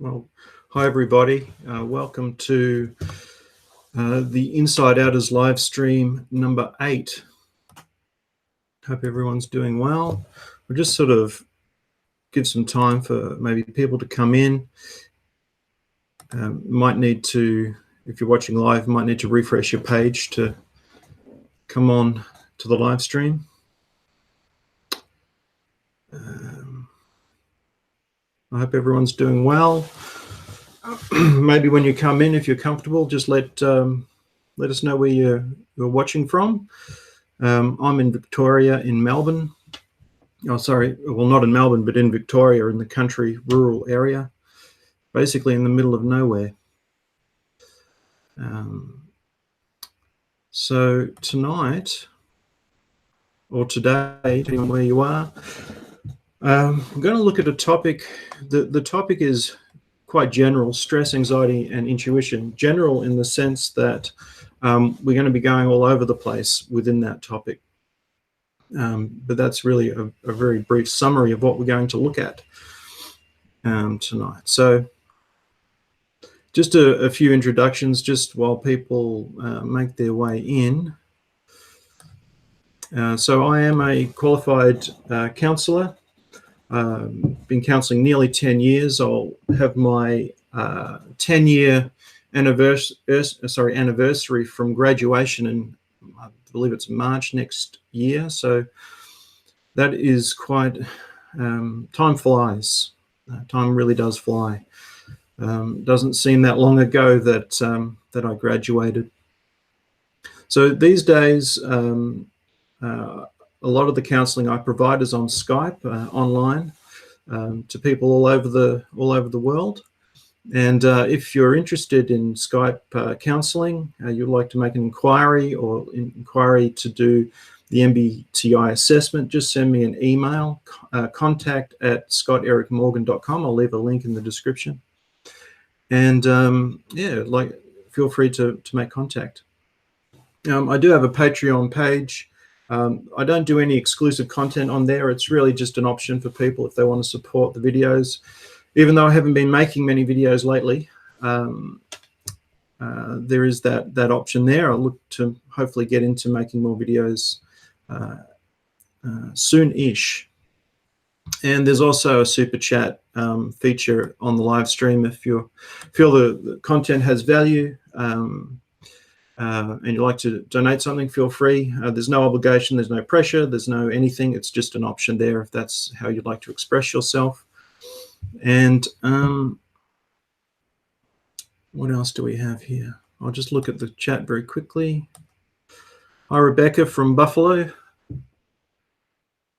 Well, hi everybody. Welcome to the Inside Outers live stream number 8. Hope everyone's doing well. We'll just sort of give some time for maybe people to come in. Might need to, if you're watching live, might need to refresh your page to come on to the live stream. I hope everyone's doing well. Maybe when you come in, if you're comfortable, just let us know where you're watching from. I'm in Victoria, in Melbourne. Oh, sorry, well, not in Melbourne, but in Victoria, in the country, rural area, basically in the middle of nowhere. So tonight, or today, depending on where you are, I'm going to look at a topic. The topic is quite general: stress, anxiety, and intuition. General in the sense that we're going to be going all over the place within that topic. But that's really a very brief summary of what we're going to look at tonight. So just a few introductions just while people make their way in. So I am a qualified counsellor. Been counselling nearly 10 years. I'll have my 10-year anniversary from graduation in, I believe it's March next year. So that is quite, time flies. Time really does fly. Doesn't seem that long ago that I graduated. So these days, a lot of the counselling I provide is on Skype, online, to people all over the world. And if you're interested in Skype counselling, you'd like to make an inquiry or inquiry to do the MBTI assessment, just send me an email, contact@scottericmorgan.com. I'll leave a link in the description. And feel free to make contact. I do have a Patreon page. I don't do any exclusive content on there. It's really just an option for people if they want to support the videos. Even though I haven't been making many videos lately, there is that option there. I'll look to hopefully get into making more videos soon-ish. And there's also a super chat feature on the live stream. If you feel the content has value, and you'd like to donate something, feel free. There's no obligation, there's no pressure, there's no anything. It's just an option there if that's how you'd like to express yourself. And what else do we have here? I'll just look at the chat very quickly. Hi, Rebecca from Buffalo.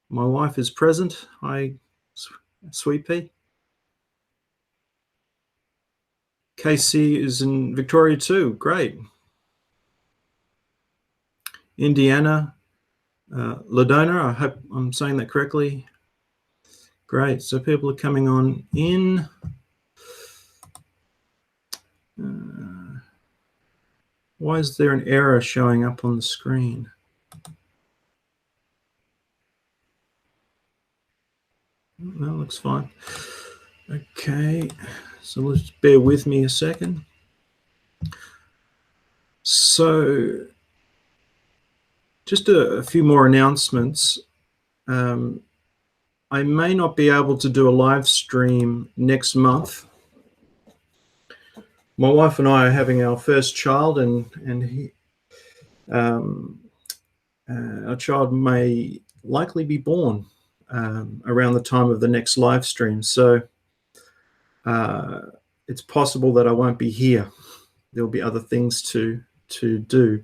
My wife is present. Hi, Sweet Pea. Casey is in Victoria too. Great. Indiana, Ladona, I hope I'm saying that correctly. Great, so people are coming on in. Why is there an error showing up on the screen? No, looks fine. Okay, so let's bear with me a second. So just a few more announcements. I may not be able to do a live stream next month. My wife and I are having our first child, and our child may likely be born around the time of the next live stream. So it's possible that I won't be here. There'll be other things to do.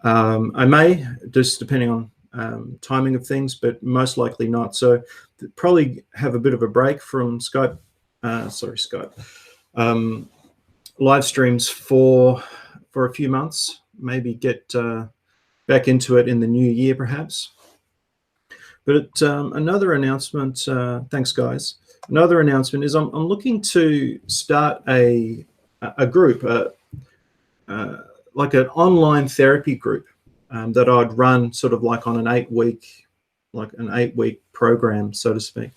I may, just depending on timing of things, but most likely not. So probably have a bit of a break from Skype live streams for a few months, maybe get back into it in the new year perhaps. But another announcement, thanks guys. Another announcement is I'm looking to start a group, like an online therapy group that I'd run sort of like on an 8-week program, so to speak.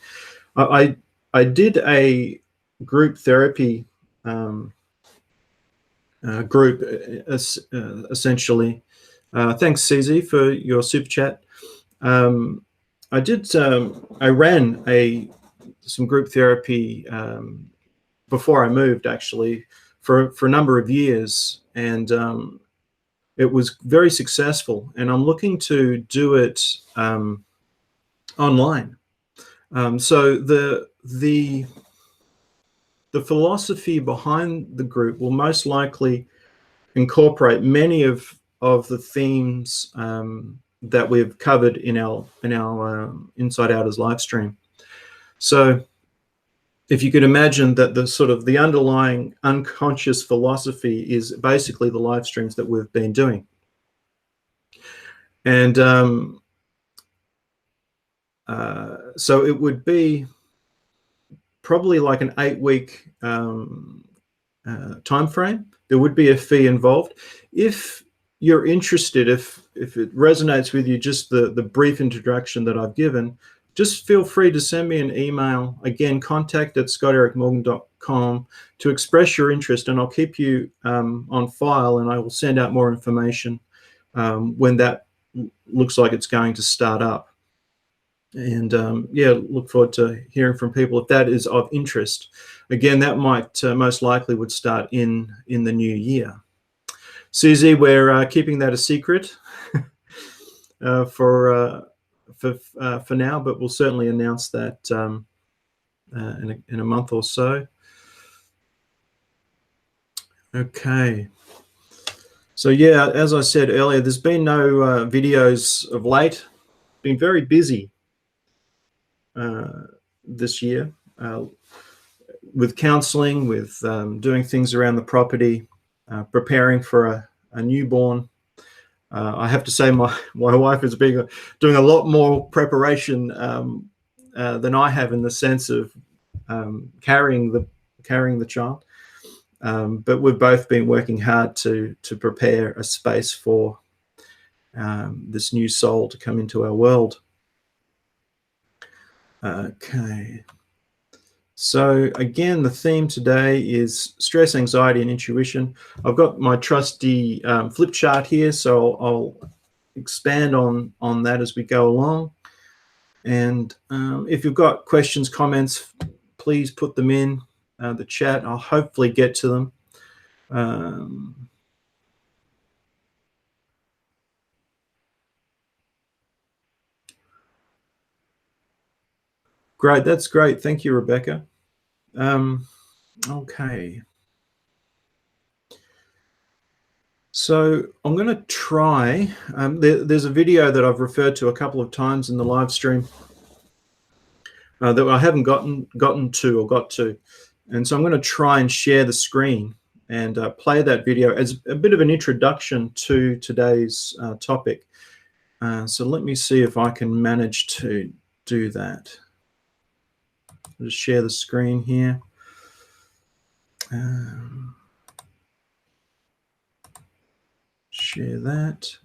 I did a group therapy group, essentially. Thanks, CZ, for your super chat. I did. I ran some group therapy before I moved, actually, for a number of years, and it was very successful. And I'm looking to do it online. So the philosophy behind the group will most likely incorporate many of the themes that we've covered in our Inside Outers live stream. So if you could imagine that the sort of the underlying unconscious philosophy is basically the live streams that we've been doing. And so it would be probably like an 8-week time frame. There would be a fee involved. If you're interested, if it resonates with you, just the brief introduction that I've given, just feel free to send me an email. Again, contact@scottericmorgan.com to express your interest, and I'll keep you on file, and I will send out more information when that looks like it's going to start up. And yeah, look forward to hearing from people if that is of interest. Again, that might most likely would start in the new year. Susie, we're keeping that a secret for now, but we'll certainly announce that in a month or so. Okay. So yeah, as I said earlier, there's been no videos of late. Been very busy this year with counselling, with doing things around the property, preparing for a newborn. I have to say my wife has been doing a lot more preparation than I have, in the sense of carrying the child. But we've both been working hard to prepare a space for this new soul to come into our world. Okay. So again, the theme today is stress, anxiety, and intuition. I've got my trusty flip chart here, so I'll expand on that as we go along. And if you've got questions, comments, please put them in the chat. I'll hopefully get to them. Great, that's great. Thank you, Rebecca. Okay. So I'm going to try, there's a video that I've referred to a couple of times in the live stream that I haven't got to. And so I'm going to try and share the screen and play that video as a bit of an introduction to today's topic. So let me see if I can manage to do that. I'll just share the screen here. Share that.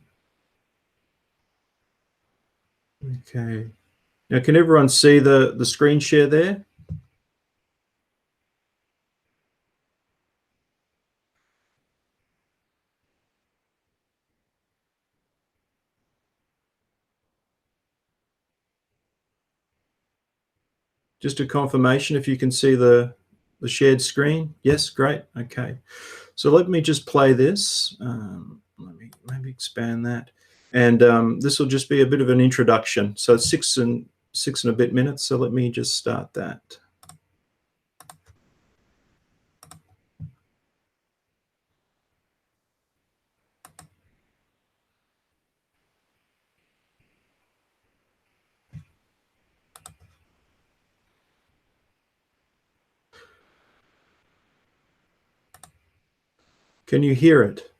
Okay. Now, can everyone see the screen share there? Just a confirmation if you can see the shared screen. Yes, great. Okay. So let me just play this. Let me maybe expand that. And this will just be a bit of an introduction. So it's six and a bit minutes. So let me just start that. Can you hear it?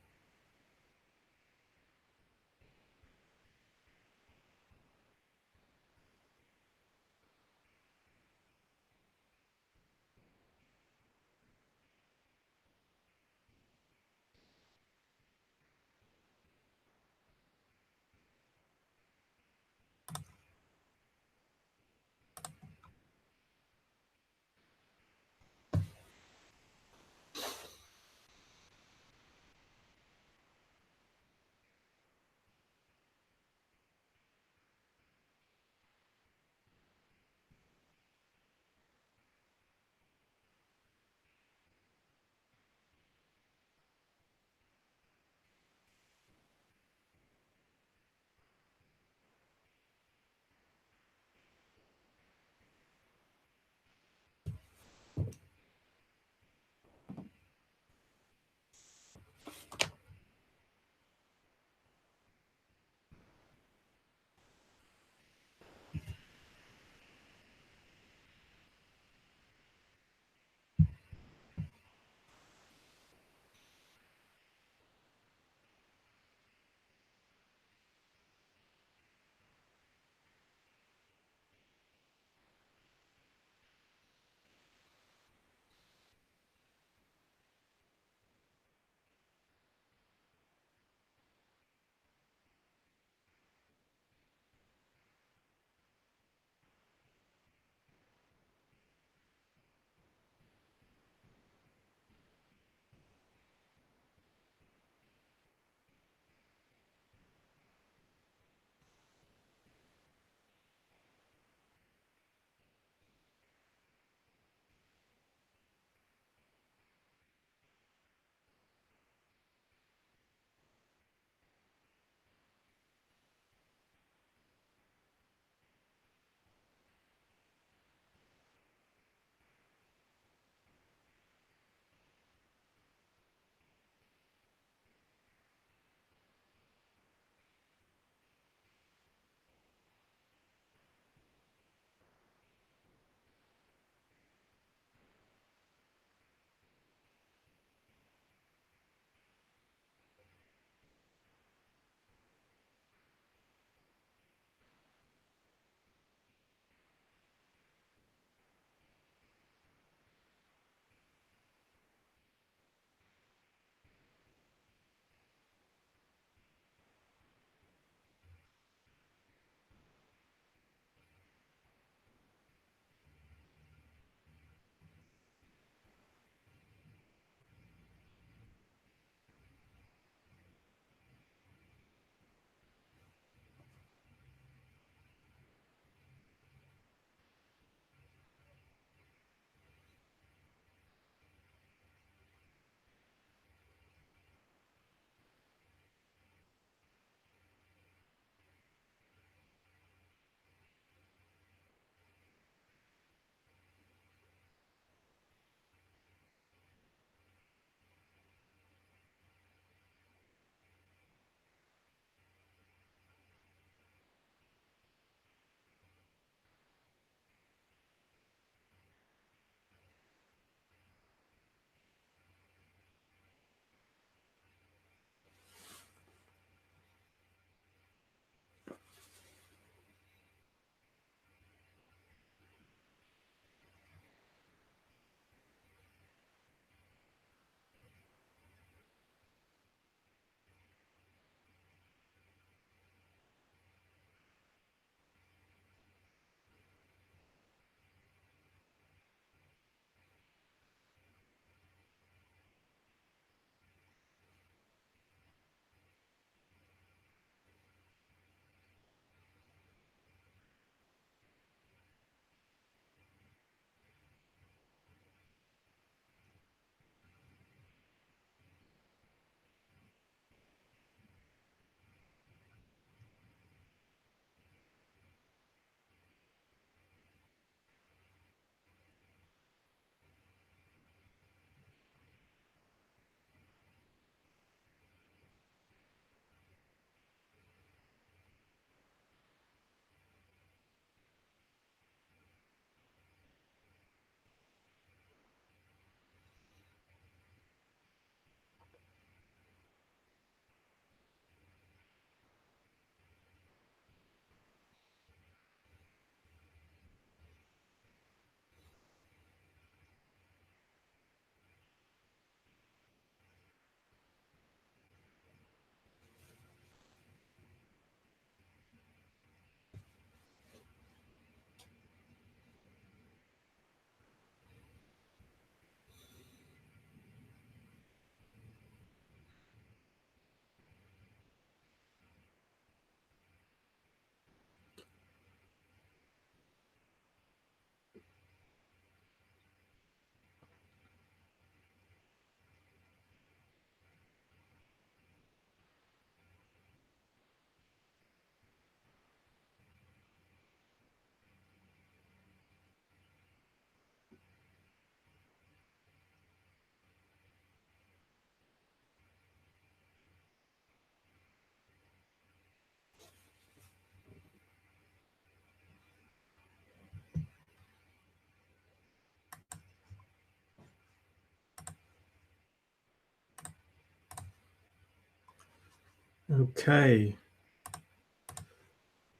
Okay.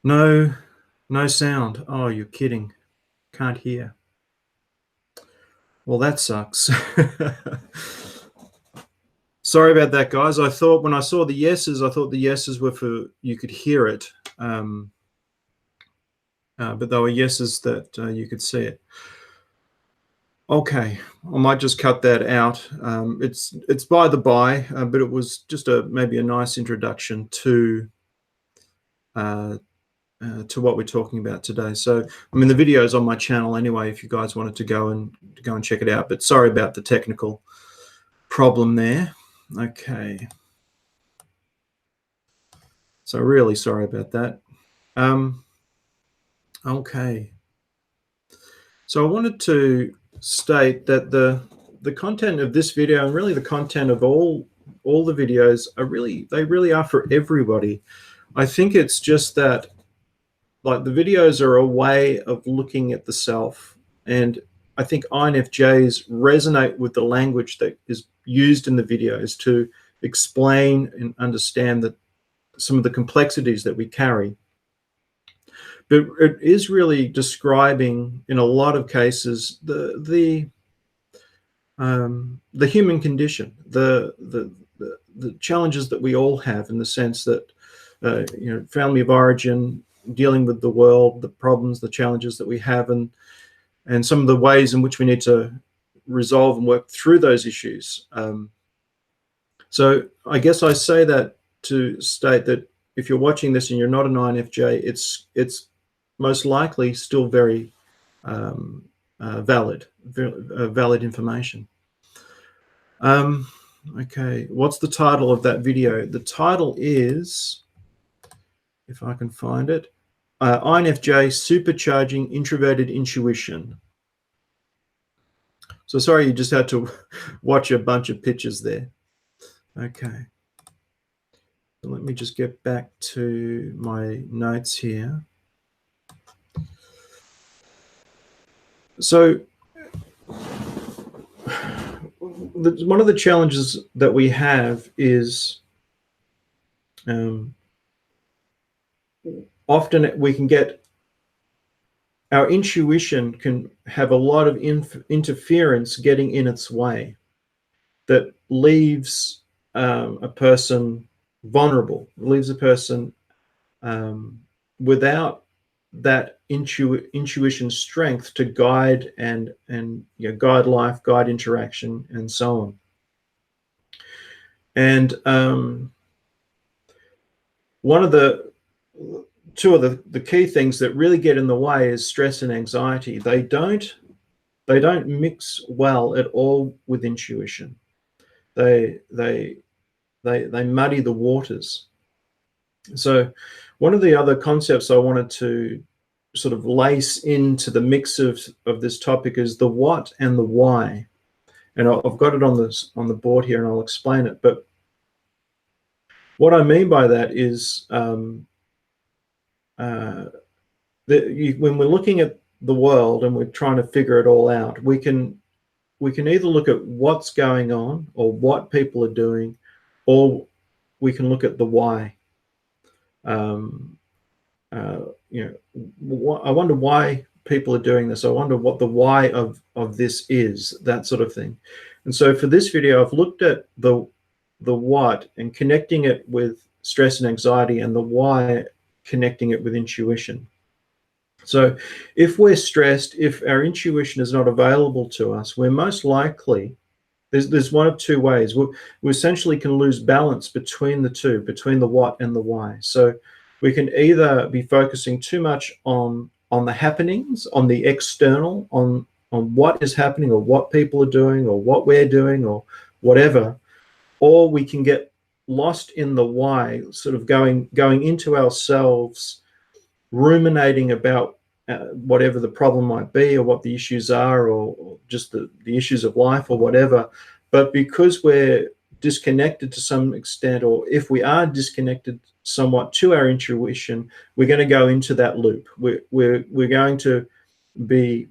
No sound. Oh, you're kidding. Can't hear. Well, that sucks. Sorry about that, guys. I thought when I saw the yeses, I thought the yeses were for you could hear it. But they were yeses that you could see it. Okay, I might just cut that out. It's by the by, but it was just maybe a nice introduction to what we're talking about today. So, I mean, the video is on my channel anyway, if you guys wanted to go and check it out. But sorry about the technical problem there. Okay. So really sorry about that. Okay. So I wanted to state that the content of this video and really the content of all the videos they really are for everybody. I think it's just that, like, the videos are a way of looking at the self, and I think INFJs resonate with the language that is used in the videos to explain and understand some of the complexities that we carry. But it is really describing, in a lot of cases, the human condition, the challenges that we all have, in the sense that family of origin, dealing with the world, the problems, the challenges that we have, and some of the ways in which we need to resolve and work through those issues. So I guess I say that to state that if you're watching this and you're not an INFJ, it's most likely still very valid information. Okay, what's the title of that video? The title is, if I can find it, INFJ Supercharging Introverted Intuition. So sorry, you just had to watch a bunch of pictures there. Okay. So let me just get back to my notes here. So one of the challenges that we have is often we can get, our intuition can have a lot of interference getting in its way that leaves a person vulnerable, leaves a person without that intuition strength to guide and guide life, guide interaction, and so on. And two of the key things that really get in the way is stress and anxiety. They don't mix well at all with intuition. They muddy the waters. So one of the other concepts I wanted to sort of lace into the mix of this topic is the what and the why. And I've got it on the board here, and I'll explain it. But what I mean by that is when we're looking at the world and we're trying to figure it all out, we can either look at what's going on or what people are doing, or we can look at the why. I wonder why people are doing this. I wonder what the why of this is, that sort of thing. And so for this video, I've looked at the what and connecting it with stress and anxiety, and the why connecting it with intuition. So if we're stressed, if our intuition is not available to us, we're most likely, there's one of two ways. We essentially can lose balance between the two, between the what and the why. So we can either be focusing too much on the happenings, on the external, on what is happening, or what people are doing, or what we're doing, or whatever, or we can get lost in the why, sort of going into ourselves, ruminating about whatever the problem might be, or what the issues are, or just the issues of life, or whatever. But because we're disconnected to some extent, or if we are disconnected somewhat to our intuition, we're going to go into that loop. We're going to be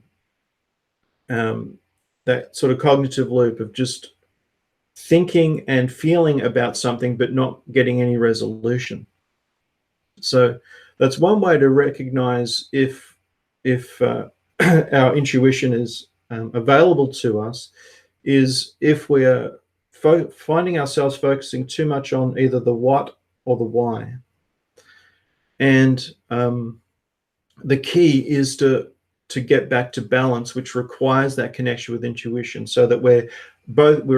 that sort of cognitive loop of just thinking and feeling about something but not getting any resolution. So that's one way to recognize if our intuition is available to us, is if we are finding ourselves focusing too much on either the what or the why. And the key is to get back to balance, which requires that connection with intuition, so that we're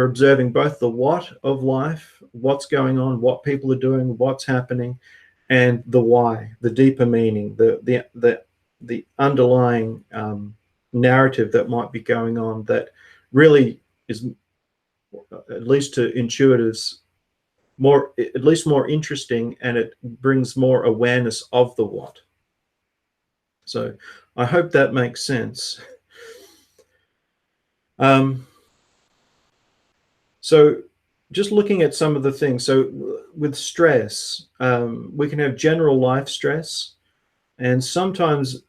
observing both the what of life, what's going on, what people are doing, what's happening, and the why, the deeper meaning, the underlying narrative that might be going on, that really is, at least to intuitives, at least more interesting, and it brings more awareness of the what. So I hope that makes sense. So just looking at some of the things. So with stress, we can have general life stress, and sometimes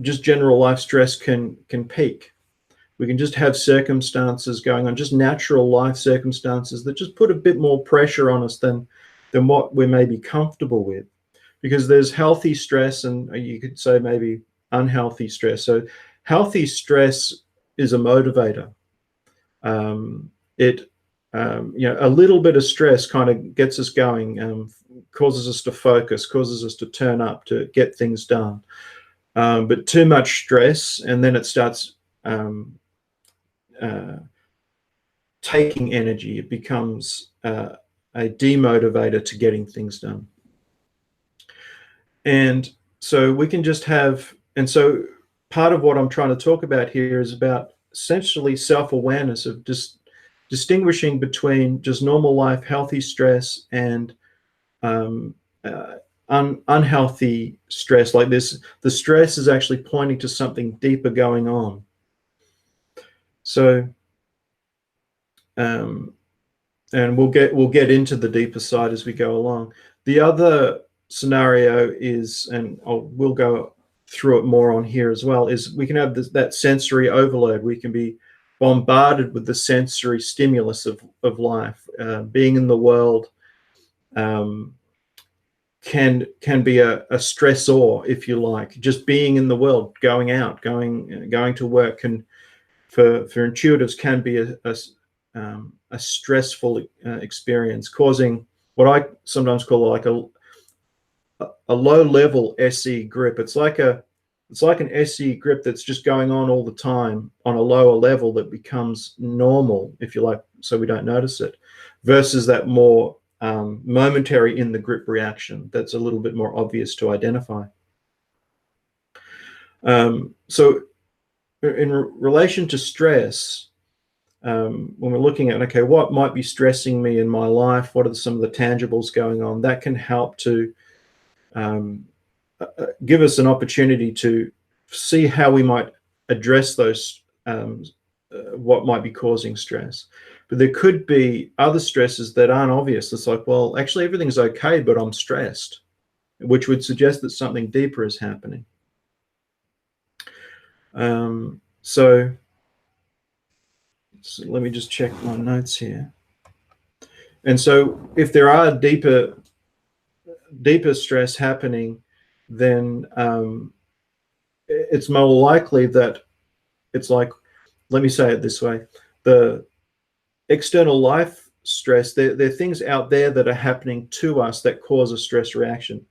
just general life stress can peak. We can just have circumstances going on, just natural life circumstances that just put a bit more pressure on us than what we may be comfortable with. Because there's healthy stress, and you could say maybe unhealthy stress. So healthy stress is a motivator. A little bit of stress kind of gets us going, causes us to focus, causes us to turn up, to get things done. But too much stress, and then it starts taking energy. It becomes a demotivator to getting things done. And so we can just have, and so part of what I'm trying to talk about here is about essentially self-awareness, of just distinguishing between just normal life, healthy stress, and unhealthy stress. Like this, the stress is actually pointing to something deeper going on. So, and we'll get into the deeper side as we go along. The other scenario is, and we'll go through it more on here as well, is we can have that sensory overload. We can be bombarded with the sensory stimulus of life. Being in the world can be a stressor, if you like. Just being in the world, going out, going to work, can, for intuitives, can be a stressful experience, causing what I sometimes call like a low level SE grip. It's like an SE grip that's just going on all the time on a lower level that becomes normal, if you like, so we don't notice it, versus that more momentary in the grip reaction that's a little bit more obvious to identify. So in relation to stress, when we're looking at, okay, what might be stressing me in my life? What are some of the tangibles going on? That can help to give us an opportunity to see how we might address those, what might be causing stress. But there could be other stresses that aren't obvious. It's like, well, actually everything's okay, but I'm stressed, which would suggest that something deeper is happening. So let me just check my notes here. And so if there are deeper stress happening, then it's more likely that it's like, let me say it this way, the external life stress, there are things out there that are happening to us that cause a stress reaction.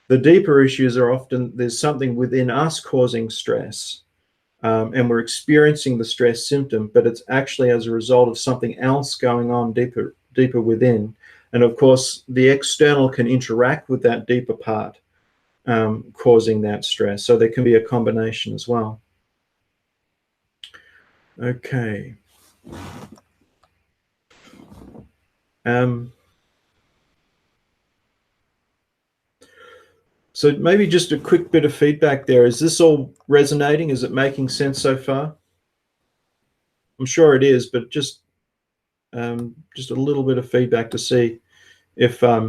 The deeper issues are often there's something within us causing stress, and we're experiencing the stress symptom, but it's actually as a result of something else going on deeper within. And of course, the external can interact with that deeper part, causing that stress. So there can be a combination as well. Okay. So maybe just a quick bit of feedback there. Is this all resonating? Is it making sense so far? I'm sure it is, but just a little bit of feedback to see if I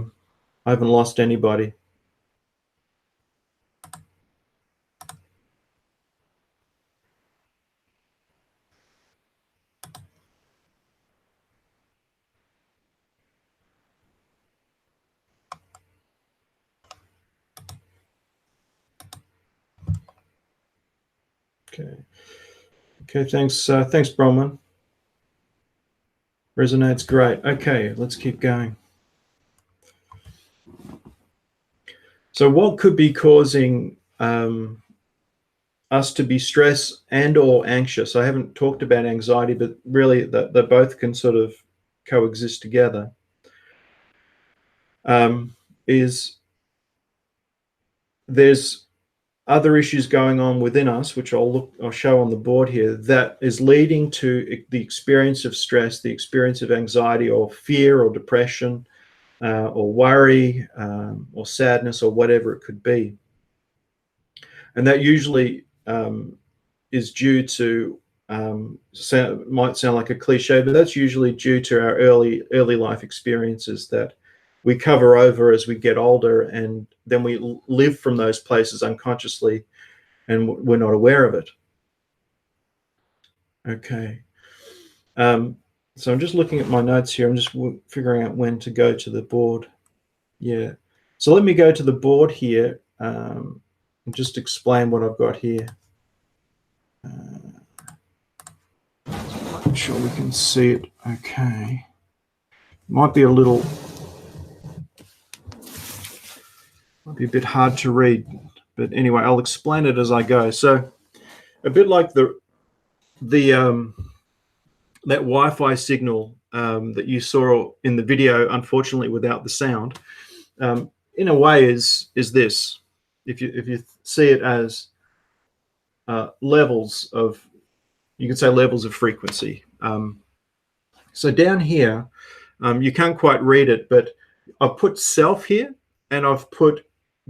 haven't lost anybody. Okay, thanks, thanks, Bronwyn. Resonates great. Okay, let's keep going. So what could be causing us to be stressed and or anxious? I haven't talked about anxiety, but really they both can sort of coexist together. Is there's other issues going on within us, which I'll show on the board here, that is leading to the experience of stress, the experience of anxiety or fear or depression, or worry, or sadness, or whatever it could be. And that usually is due to, might sound like a cliche, but that's usually due to our early life experiences that we cover over as we get older, and then we live from those places unconsciously, and we're not aware of it. Okay. So I'm just looking at my notes here. I'm just figuring out when to go to the board. Yeah. So let me go to the board here and just explain what I've got here. Make sure we can see it. Okay. Might be a bit hard to read, but anyway, I'll explain it as I go. So a bit like that Wi-Fi signal that you saw in the video, unfortunately without the sound, in a way is this. If you see it as levels of, you could say levels of frequency. So down here, you can't quite read it, but I've put self here and I've put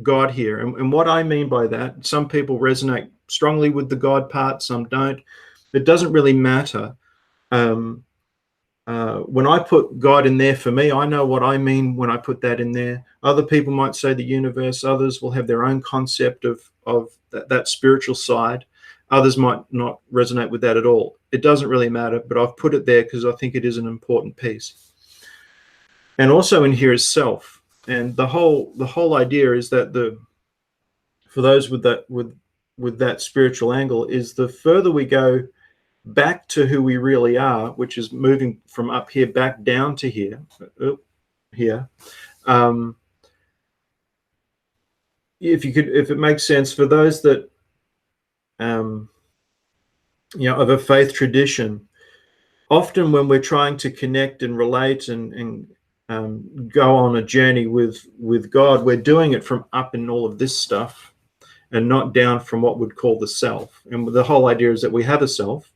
God here. And what I mean by that, some people resonate strongly with the God part, some don't. It doesn't really matter. When I put God in there, for me, I know what I mean when I put that in there. Other people might say the universe. Others will have their own concept of that spiritual side. Others might not resonate with that at all. It doesn't really matter, but I've put it there because I think it is an important piece. And also in here is self. And the whole idea is that for those with that spiritual angle, is the further we go back to who we really are, which is moving from up here back down to here. If it makes sense for those that of a faith tradition, often when we're trying to connect and relate and go on a journey with God, we're doing it from up in all of this stuff and not down from what we'd call the self. And the whole idea is that we have a self,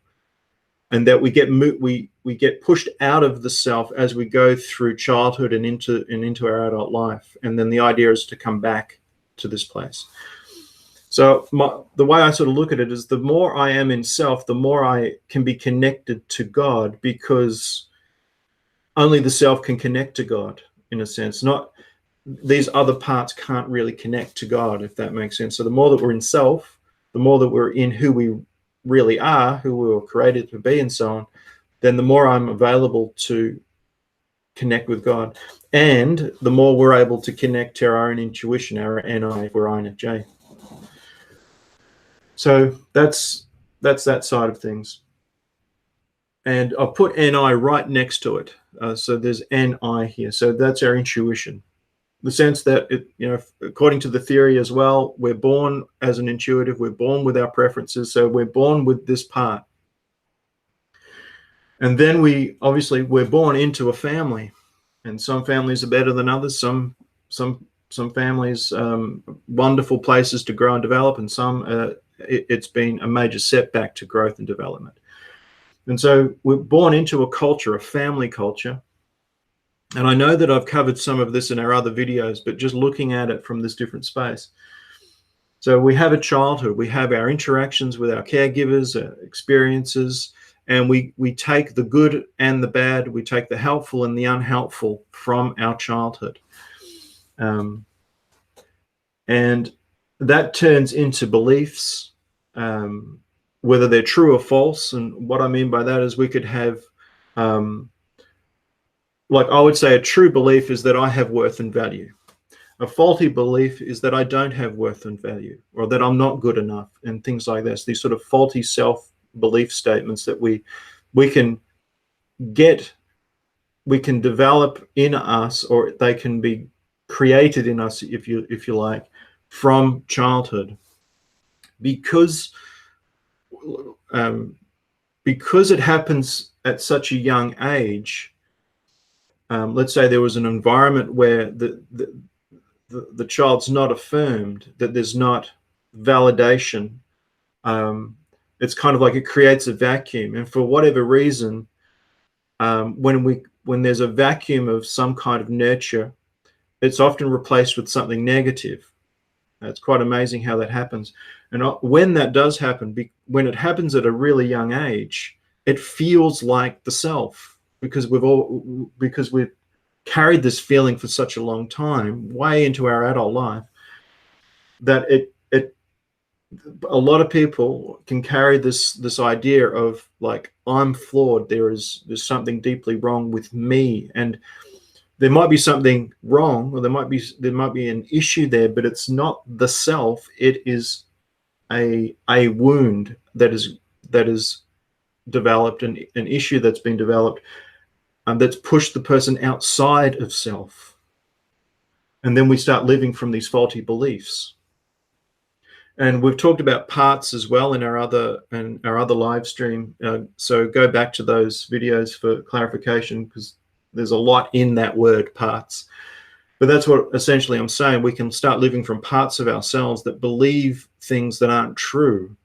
and that we get pushed out of the self as we go through childhood and into our adult life. And then the idea is to come back to this place. So the way I sort of look at it is, the more I am in self, the more I can be connected to God, because only the self can connect to God, in a sense. Not these other parts can't really connect to God, if that makes sense. So the more that we're in self, the more that we're in who we really are, who we were created to be, and so on, then the more I'm available to connect with God, and the more we're able to connect to our own intuition, our NI, if we're INFJ. So that's that side of things. And I'll put NI right next to it. So there's NI here. So that's our intuition. The sense that, according to the theory as well, we're born as an intuitive, we're born with our preferences, so we're born with this part. And then we're born into a family, and some families are better than others. Some families, wonderful places to grow and develop, and some it's been a major setback to growth and development. And so we're born into a culture, a family culture. And I know that I've covered some of this in our other videos, but just looking at it from this different space. So we have a childhood, we have our interactions with our caregivers, experiences, and we take the good and the bad, we take the helpful and the unhelpful from our childhood. And that turns into beliefs, whether they're true or false. And what I mean by that is we could have, like I would say, a true belief is that I have worth and value. A faulty belief is that I don't have worth and value, or that I'm not good enough, and things like this. These sort of faulty self-belief statements that we can develop in us, or they can be created in us, if you like, from childhood, because it happens at such a young age. Let's say there was an environment where the child's not affirmed, that there's not validation. It's kind of like it creates a vacuum, and for whatever reason, when there's a vacuum of some kind of nurture, it's often replaced with something negative. It's quite amazing how that happens. And when that does happen, when it happens at a really young age, it feels like the self, because we've carried this feeling for such a long time, way into our adult life, that a lot of people can carry this idea of, like, I'm flawed, there's something deeply wrong with me, and there might be something wrong, or there might be an issue there, but it's not the self. It is a wound that is developed, an issue that's been developed, that's pushed the person outside of self, and then we start living from these faulty beliefs. And we've talked about parts as well in our other live stream. So go back to those videos for clarification, because there's a lot in that word, parts. But that's what essentially I'm saying. We can start living from parts of ourselves that believe things that aren't true,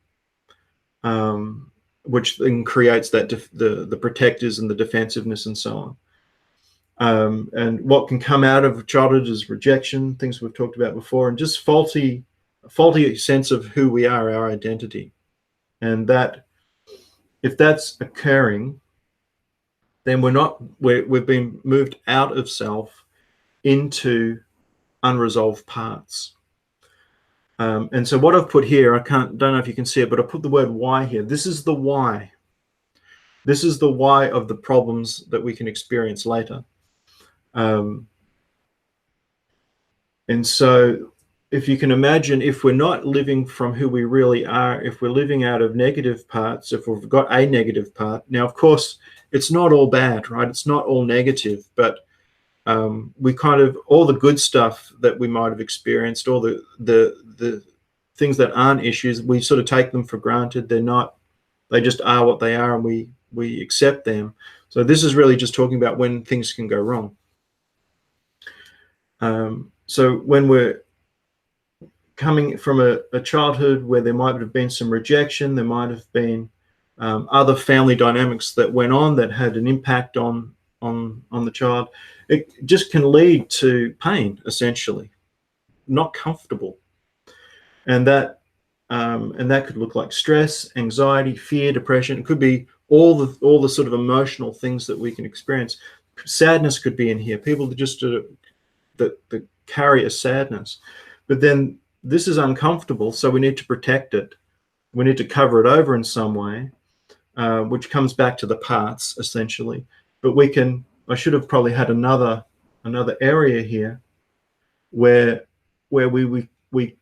which then creates that the protectors and the defensiveness and so on. And what can come out of childhood is rejection, things we've talked about before, and just faulty sense of who we are, our identity. And that, if that's occurring, then we've been moved out of self into unresolved parts. And so what I've put here, don't know if you can see it, but I put the word why here. This is the why. This is the why of the problems that we can experience later. And so if you can imagine, if we're not living from who we really are, if we're living out of negative parts, if we've got a negative part, now, of course, it's not all bad, right? It's not all negative, but we kind of, all the good stuff that we might have experienced, all the things that aren't issues, we sort of take them for granted. They just are what they are, and we accept them. So this is really just talking about when things can go wrong. So when we're coming from a childhood where there might have been some rejection, there might have been other family dynamics that went on that had an impact on the child, it just can lead to pain, essentially, not comfortable. And that could look like stress, anxiety, fear, depression. It could be all the sort of emotional things that we can experience. Sadness could be in here. People that just that carry a sadness, but then this is uncomfortable, so we need to protect it. We need to cover it over in some way, which comes back to the parts, essentially. But I should have probably had another area here where we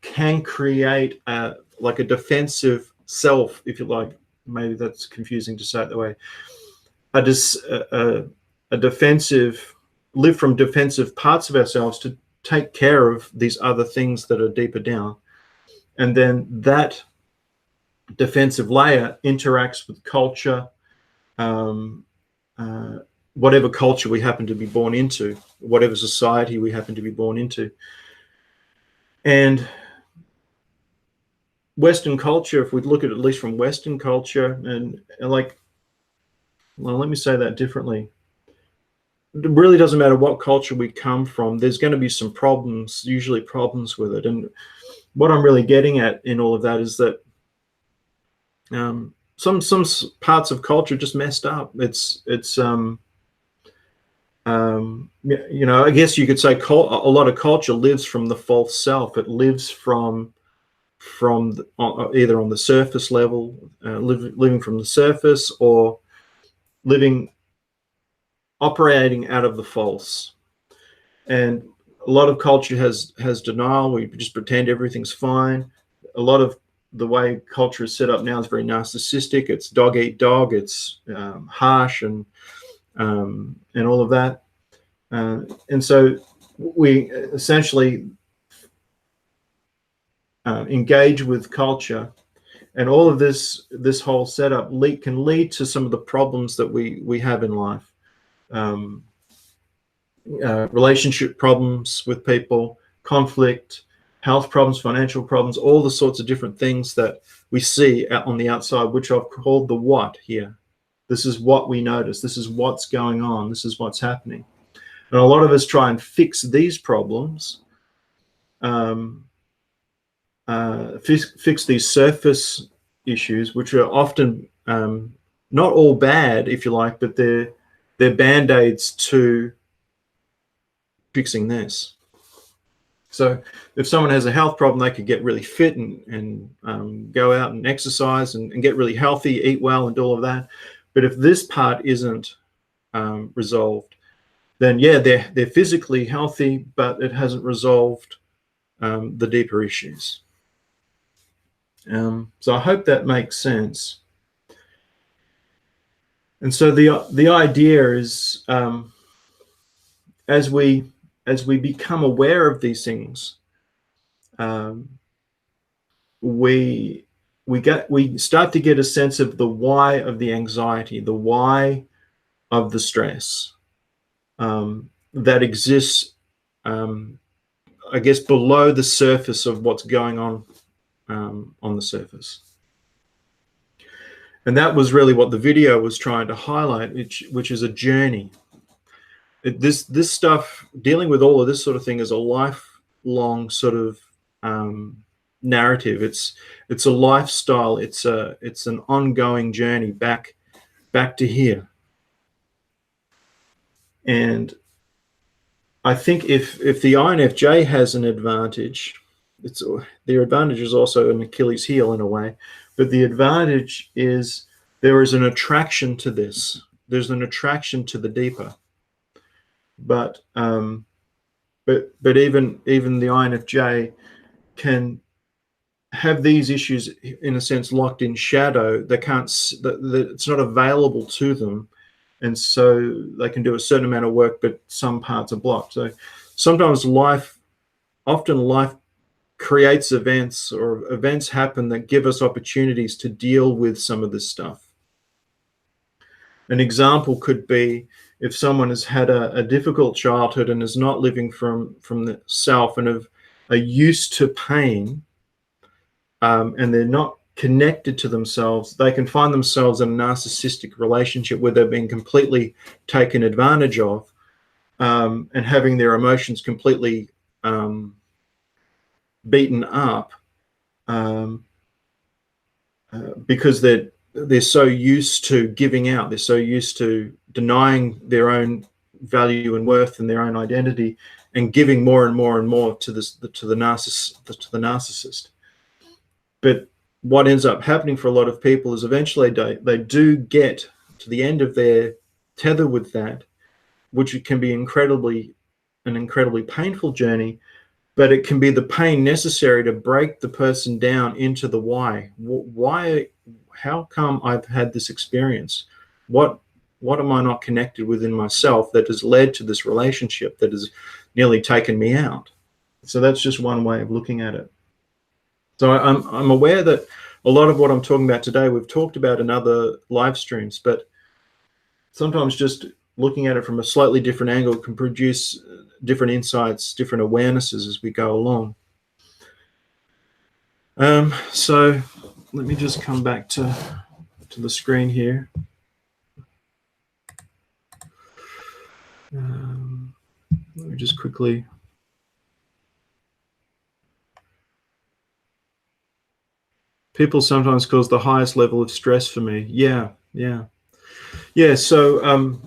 can create like a defensive self, if you like. Maybe that's confusing to say it that way. A defensive, live from defensive parts of ourselves to take care of these other things that are deeper down. And then that defensive layer interacts with culture, whatever culture we happen to be born into, whatever society we happen to be born into. And Western culture, if we look at it, at least from Western culture, and like, well, let me say that differently. It really doesn't matter what culture we come from, there's going to be some problems, usually problems with it. And what I'm really getting at in all of that is that some parts of culture just messed up. It's you know, I guess you could say a lot of culture lives from the false self. It lives from either on the surface level, living from the surface, or operating out of the false. And a lot of culture has denial. We just pretend everything's fine. A lot of the way culture is set up now is very narcissistic. It's dog eat dog. It's harsh and all of that. And so we essentially engage with culture, and all of this whole setup can lead to some of the problems that we have in life. Relationship problems with people, conflict, health problems, financial problems, all the sorts of different things that we see out on the outside, which I've called the what here. This is what we notice. This is what's going on. This is what's happening. And a lot of us try and fix these problems, fix these surface issues, which are often not all bad, if you like, but they're band-aids to fixing this. So if someone has a health problem, they could get really fit and go out and exercise and get really healthy, eat well and do all of that. But if this part isn't resolved, then yeah, they're physically healthy, but it hasn't resolved the deeper issues. So I hope that makes sense. And so the idea is, as we become aware of these things, we start to get a sense of the why of the anxiety, the why of the stress that exists, I guess, below the surface of what's going on the surface. And that was really what the video was trying to highlight, which is a journey. This stuff, dealing with all of this sort of thing, is a lifelong sort of narrative. It's a lifestyle. It's an ongoing journey back to here. And I think if the INFJ has an advantage, their advantage is also an Achilles heel in a way, but the advantage is there is an attraction to this. There's an attraction to the deeper. But even the INFJ can have these issues in a sense locked in shadow. They can't. It's not available to them, and so they can do a certain amount of work, but some parts are blocked. So sometimes often life creates events, or events happen that give us opportunities to deal with some of this stuff. An example could be if someone has had a difficult childhood and is not living from the self and are used to pain, and they're not connected to themselves, they can find themselves in a narcissistic relationship where they're being completely taken advantage of, and having their emotions completely beaten up, because they're so used to giving out, they're so used to denying their own value and worth and their own identity, and giving more and more and more to the narcissist. But what ends up happening for a lot of people is eventually they do get to the end of their tether with that, which can be an incredibly painful journey. But it can be the pain necessary to break the person down into the why. Why? How come I've had this experience? What am I not connected within myself that has led to this relationship that has nearly taken me out? So that's just one way of looking at it. So I'm aware that a lot of what I'm talking about today, we've talked about in other live streams, but sometimes just looking at it from a slightly different angle can produce different insights, different awarenesses as we go along. So let me just come back to the screen here. Let me just quickly. People sometimes cause the highest level of stress for me. Yeah. So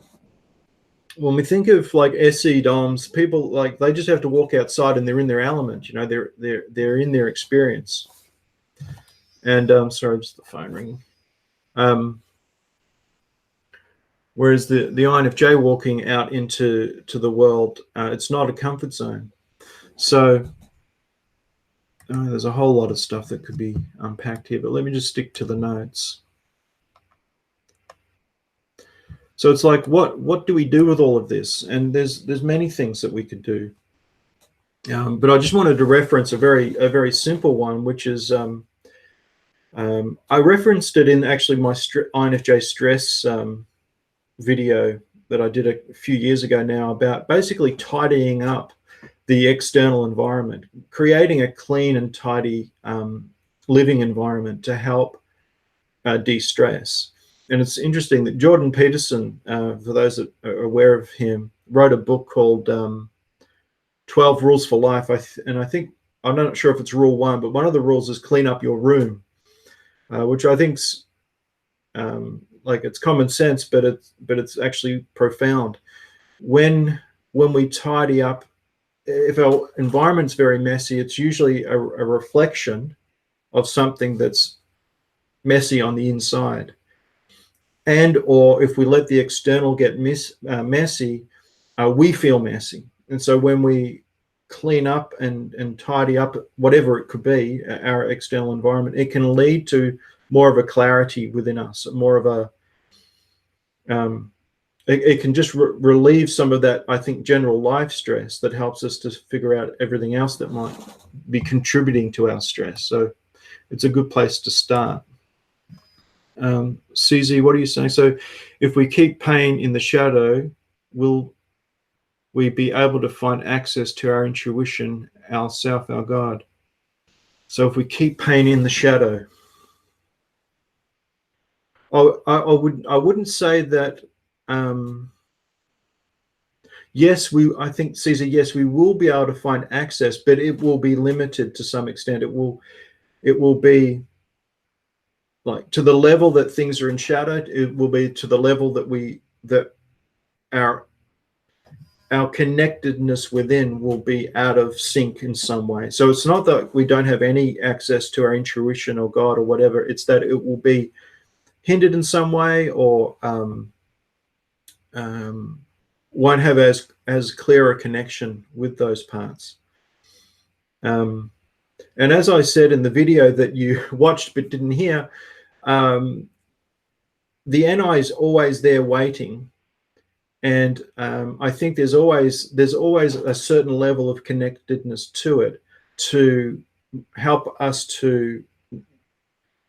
when we think of like SE DOMs, people they just have to walk outside and they're in their element. They're in their experience. And sorry, just the phone ringing. Whereas the INFJ walking out into the world, it's not a comfort zone. So there's a whole lot of stuff that could be unpacked here, but let me just stick to the notes. So it's like, what do we do with all of this? And there's many things that we could do. But I just wanted to reference a very simple one, which is I referenced it in actually my INFJ stress video that I did a few years ago now, about basically tidying up the external environment, creating a clean and tidy living environment to help de-stress. And it's interesting that Jordan Peterson, for those that are aware of him, wrote a book called 12 Rules for Life. And I think, I'm not sure if it's rule 1, but one of the rules is clean up your room, which I think's like, it's common sense, but it's actually profound. When we tidy up, if our environment's very messy, it's usually a reflection of something that's messy on the inside. And or if we let the external get messy, we feel messy. And so when we clean up and tidy up whatever it could be, our external environment, it can lead to more of a clarity within us, more of a it can just relieve some of that, I think, general life stress that helps us to figure out everything else that might be contributing to our stress. So it's a good place to start. CZ, what are you saying? So if we keep pain in the shadow, will we be able to find access to our intuition, our self, our God? So if we keep pain in the shadow, I wouldn't say that. Yes, I think, Caesar, yes, we will be able to find access, but it will be limited to some extent. It will be like to the level that things are enshadowed. It will be to the level that our connectedness within will be out of sync in some way. So it's not that we don't have any access to our intuition or God or whatever. It's that it will be hindered in some way, or won't have as clear a connection with those parts. And as I said in the video that you watched but didn't hear, the NI is always there waiting, and I think there's always a certain level of connectedness to it to help us to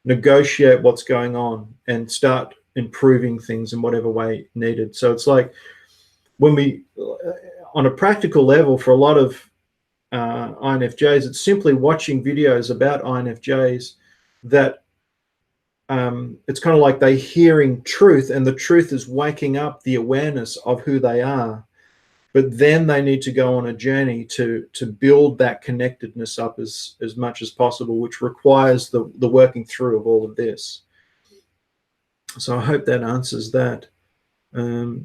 negotiate what's going on and start improving things in whatever way needed. So it's like, when we, on a practical level, for a lot of INFJs, it's simply watching videos about INFJs that it's kind of like they're hearing truth, and the truth is waking up the awareness of who they are. But then they need to go on a journey to build that connectedness up as much as possible, which requires the working through of all of this. So I hope that answers that. So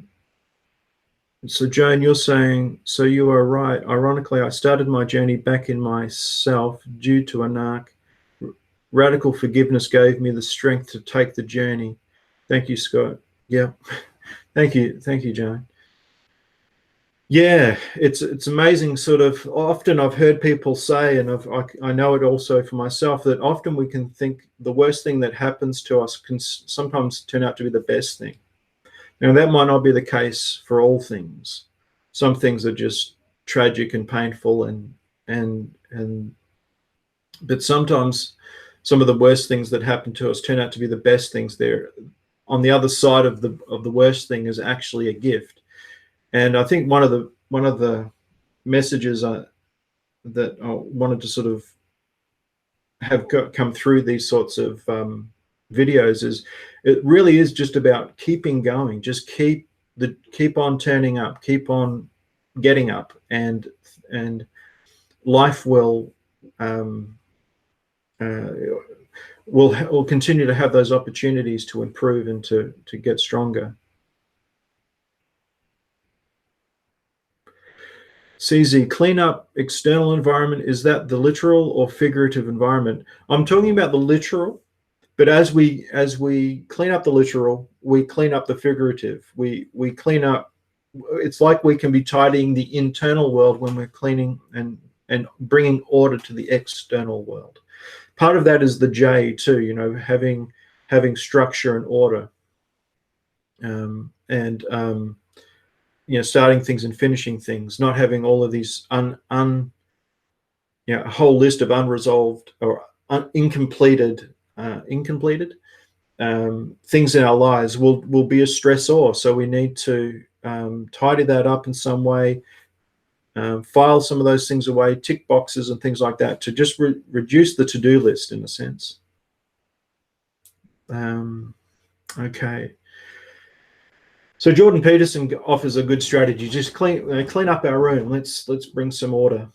Joan, you're saying, so you are right. Ironically, I started my journey back in myself due to a narc. Radical forgiveness gave me the strength to take the journey. Thank you, Scott. Yeah, thank you, Joan. Yeah, it's amazing. Sort of often I've heard people say, and I know it also for myself, that often we can think the worst thing that happens to us can sometimes turn out to be the best thing. Now, that might not be the case for all things. Some things are just tragic and painful, but sometimes some of the worst things that happen to us turn out to be the best things. There, on the other side of the worst thing is actually a gift. And I think one of the messages that I wanted to sort of have come through these sorts of videos is, it really is just about keeping going. Just keep on turning up, keep on getting up, and life will continue to have those opportunities to improve and to get stronger. CZ, clean up external environment, is that the literal or figurative environment? I'm talking about the literal, but as we clean up the literal, we clean up the figurative. We clean up. It's like we can be tidying the internal world when we're cleaning and and bringing order to the external world. Part of that is the J too, you know, having structure and order, you know, starting things and finishing things, not having all of these a whole list of unresolved or incompleted things in our lives will be a stressor. So we need to tidy that up in some way, file some of those things away, tick boxes and things like that to just reduce the to-do list in a sense. Okay. So Jordan Peterson offers a good strategy. Just clean up our room. Let's bring some order.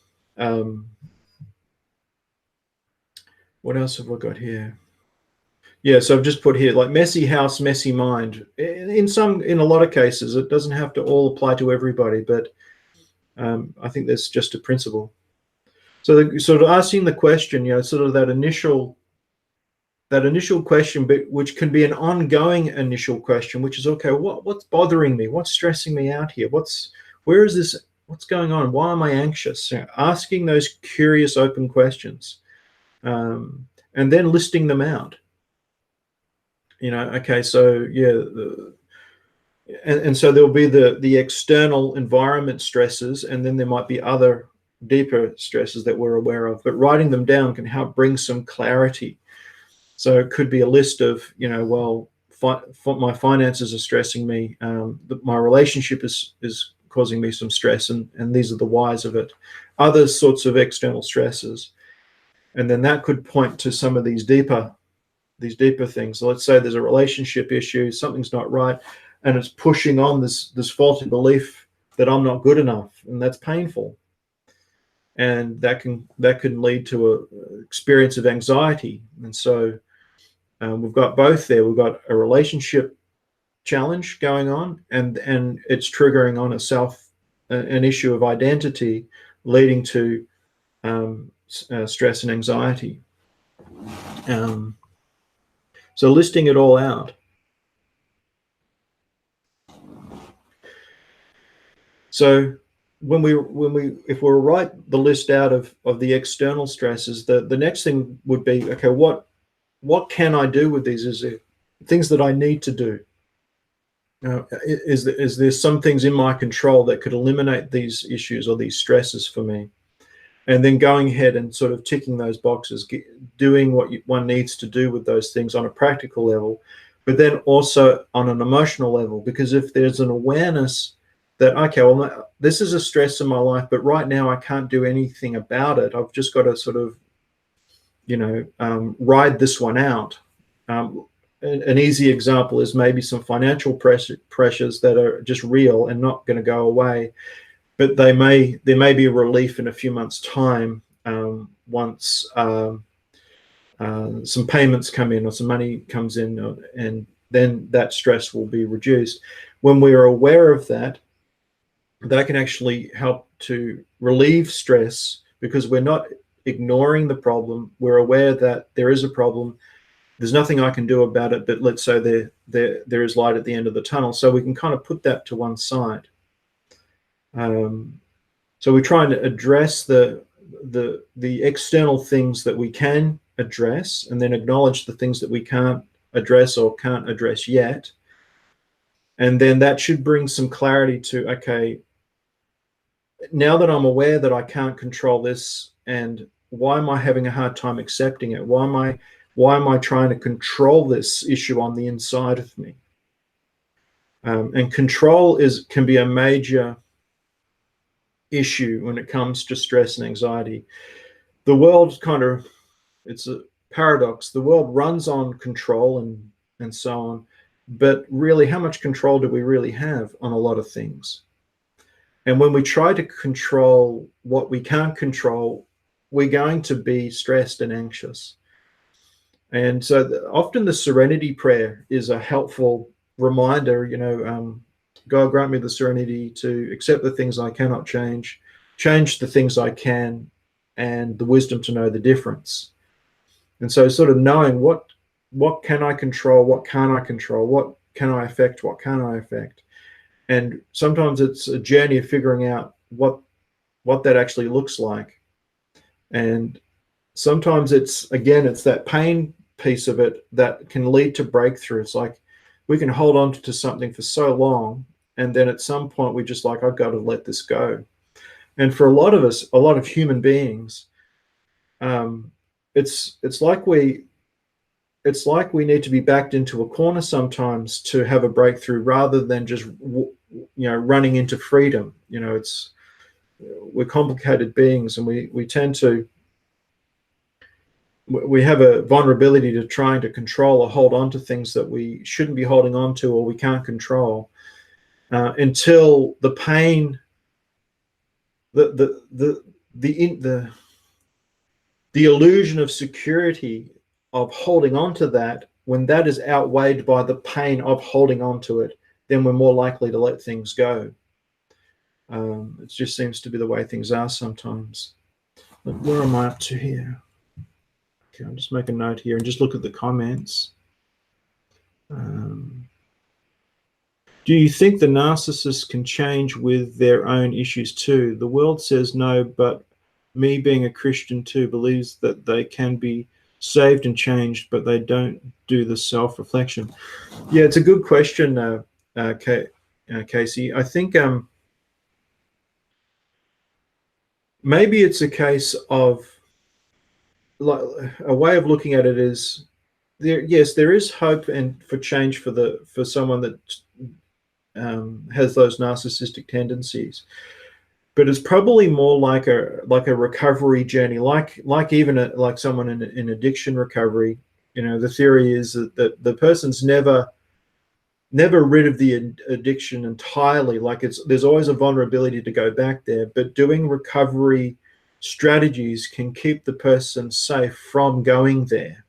What else have we got here? Yeah, so I've just put here like messy house, messy mind. In a lot of cases, it doesn't have to all apply to everybody, but I think that's just a principle. So sort of asking the question, you know, sort of that initial question, but which can be an ongoing initial question, which is, okay, what's bothering me? What's stressing me out here? What's going on? Why am I anxious? You know, asking those curious, open questions, and then listing them out. You know, okay, so yeah, and so there'll be the external environment stresses, and then there might be other deeper stresses that we're aware of. But writing them down can help bring some clarity. So it could be a list of, you know, well, my finances are stressing me. My relationship is causing me some stress, and these are the whys of it. Other sorts of external stresses, and then that could point to some of these deeper things. So let's say there's a relationship issue, something's not right, and it's pushing on this faulty belief that I'm not good enough, and that's painful. And that can lead to a experience of anxiety. And so we've got both there. We've got a relationship challenge going on, and it's triggering on an issue of identity, leading to stress and anxiety. So listing it all out. So if we write the list out of the external stresses, the next thing would be, okay, what can I do with these? Is there things that I need to do? Is there some things in my control that could eliminate these issues or these stresses for me? And then going ahead and sort of ticking those boxes, doing what one needs to do with those things on a practical level, but then also on an emotional level. Because if there's an awareness that, okay, well, this is a stress in my life, but right now I can't do anything about it. I've just got to sort of, you know, ride this one out. An easy example is maybe some financial pressures that are just real and not going to go away, but there may be a relief in a few months' time once some payments come in or some money comes in, and then that stress will be reduced. When we are aware of that, that can actually help to relieve stress, because we're not ignoring the problem. We're aware that there is a problem. There's nothing I can do about it, but let's say there is light at the end of the tunnel. So we can kind of put that to one side. So we're trying to address the external things that we can address, and then acknowledge the things that we can't address or can't address yet. And then that should bring some clarity to, okay, now that I'm aware that I can't control this, and why am I having a hard time accepting it? Why am I trying to control this issue on the inside of me? And control can be a major issue when it comes to stress and anxiety. The world it's a paradox. The world runs on control and so on, but really, how much control do we really have on a lot of things? And when we try to control what we can't control, we're going to be stressed and anxious. And so often the serenity prayer is a helpful reminder, you know, God grant me the serenity to accept the things I cannot change the things I can, and the wisdom to know the difference. And so sort of knowing what can I control, what can't I control, what can I affect, what can't I affect. And sometimes it's a journey of figuring out what that actually looks like. And sometimes it's that pain piece of it that can lead to breakthrough. It's like we can hold on to something for so long, and then at some point we just like, I've got to let this go. And for a lot of us, a lot of human beings, it's like we need to be backed into a corner sometimes to have a breakthrough, rather than just running into freedom. We're complicated beings, and we tend to, we have a vulnerability to trying to control or hold on to things that we shouldn't be holding on to, or we can't control, until the pain, the illusion of security of holding on to that, when that is outweighed by the pain of holding on to it, then we're more likely to let things go. It just seems to be the way things are sometimes. But where am I up to here? Okay, I'll just make a note here and just look at the comments. Do you think the narcissist can change with their own issues too? The world says no, but me, being a Christian too, believes that they can be saved and changed, but they don't do the self-reflection. Yeah, it's a good question, Casey. I think maybe it's a case of, like, a way of looking at it is, yes, there is hope and for change for someone that has those narcissistic tendencies, but it's probably more like a recovery journey, like someone in addiction recovery. The theory is that the person's never rid of the addiction entirely. Like, there's always a vulnerability to go back there, but doing recovery strategies can keep the person safe from going there.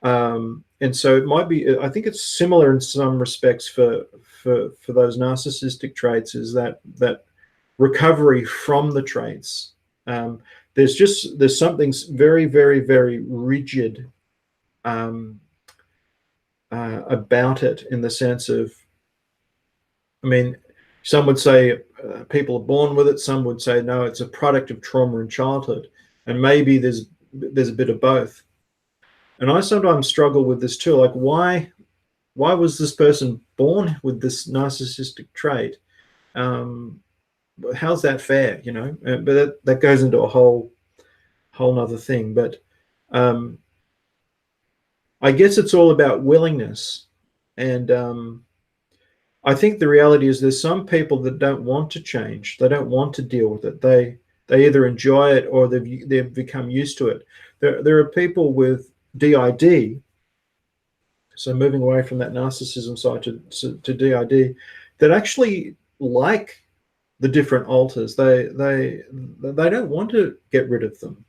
And so it might be, I think it's similar in some respects for those narcissistic traits, is that recovery from the traits. There's something very, very, very rigid about it, in the sense of, I mean, some would say people are born with it. Some would say no, it's a product of trauma in childhood, and maybe there's a bit of both. And I sometimes struggle with this too. Like, why was this person born with this narcissistic trait? How's that fair? But that goes into a whole nother thing. But I guess it's all about willingness. And I think the reality is there's some people that don't want to change. They don't want to deal with it. They either enjoy it or they've become used to it. There are people with DID, so moving away from that narcissism side to DID, that actually like the different alters. They don't want to get rid of them.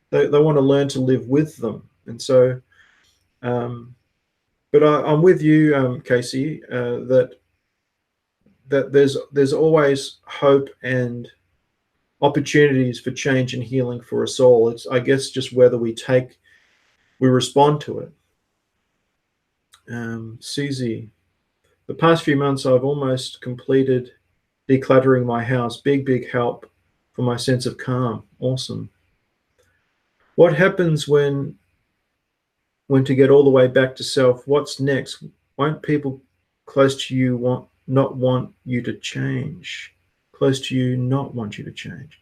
They want to learn to live with them. And so, but I'm with you, Casey, that there's always hope and opportunities for change and healing for us all. It's, I guess, just whether we respond to it. Susie, the past few months I've almost completed decluttering my house. Big help for my sense of calm. Awesome. What happens when to get all the way back to self? What's next? Won't people close to you not want you to change? Close to you not want you to change?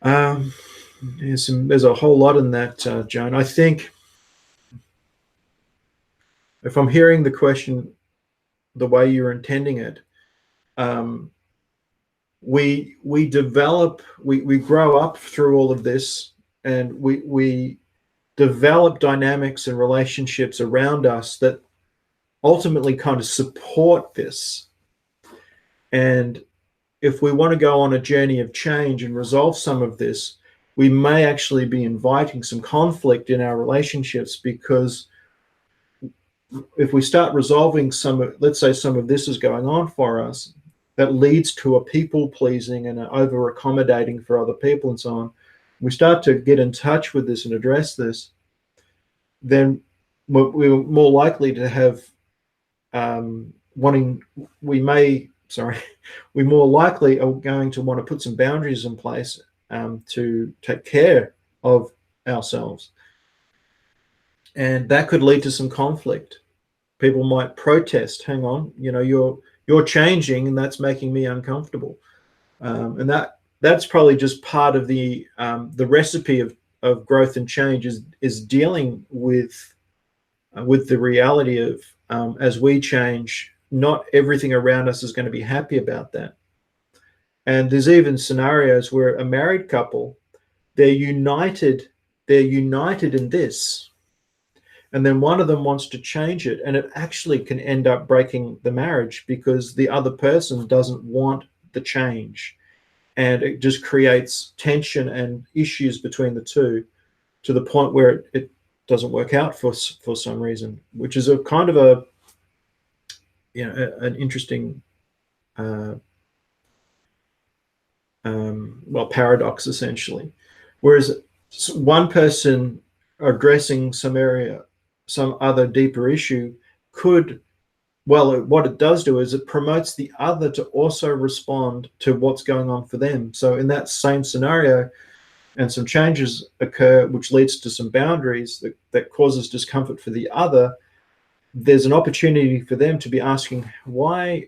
There's a whole lot in that, Joan. I think, if I'm hearing the question the way you're intending it, we develop, we grow up through all of this, and we develop dynamics and relationships around us that ultimately kind of support this. And if we want to go on a journey of change and resolve some of this, we may actually be inviting some conflict in our relationships, because if we start resolving let's say some of this is going on for us, that leads to a people pleasing and an over accommodating for other people and so on. We start to get in touch with this and address this, then we're more likely to have we more likely are going to want to put some boundaries in place to take care of ourselves. And that could lead to some conflict. People might protest, hang on, you're changing and that's making me uncomfortable. And that's probably just part of the recipe of growth and change is dealing with the reality of as we change, not everything around us is going to be happy about that. And there's even scenarios where a married couple, they're united in this, and then one of them wants to change it, and it actually can end up breaking the marriage because the other person doesn't want the change, and it just creates tension and issues between the two to the point where it doesn't work out for some reason, which is a kind of an interesting paradox essentially. Whereas one person addressing some other deeper issue what it does do is it promotes the other to also respond to what's going on for them. So in that same scenario, and some changes occur, which leads to some boundaries that causes discomfort for the other, there's an opportunity for them to be asking, why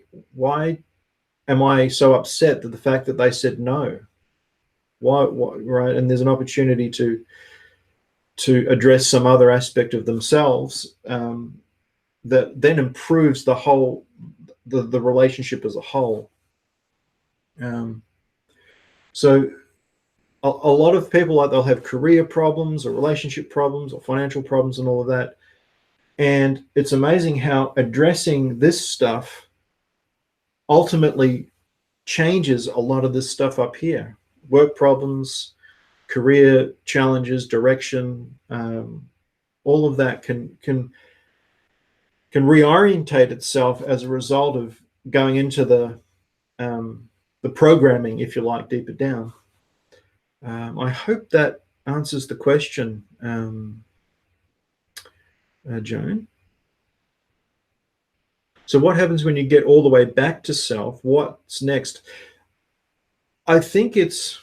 am I so upset that the fact that they said no? Why, right? And there's an opportunity to address some other aspect of themselves that then improves the relationship as a whole. So a lot of people, they'll have career problems or relationship problems or financial problems and all of that. And it's amazing how addressing this stuff ultimately changes a lot of this stuff up here. Work problems, career challenges, direction, all of that can reorientate itself as a result of going into the programming, if you like, deeper down. I hope that answers the question, Joan. So what happens when you get all the way back to self? What's next? I think it's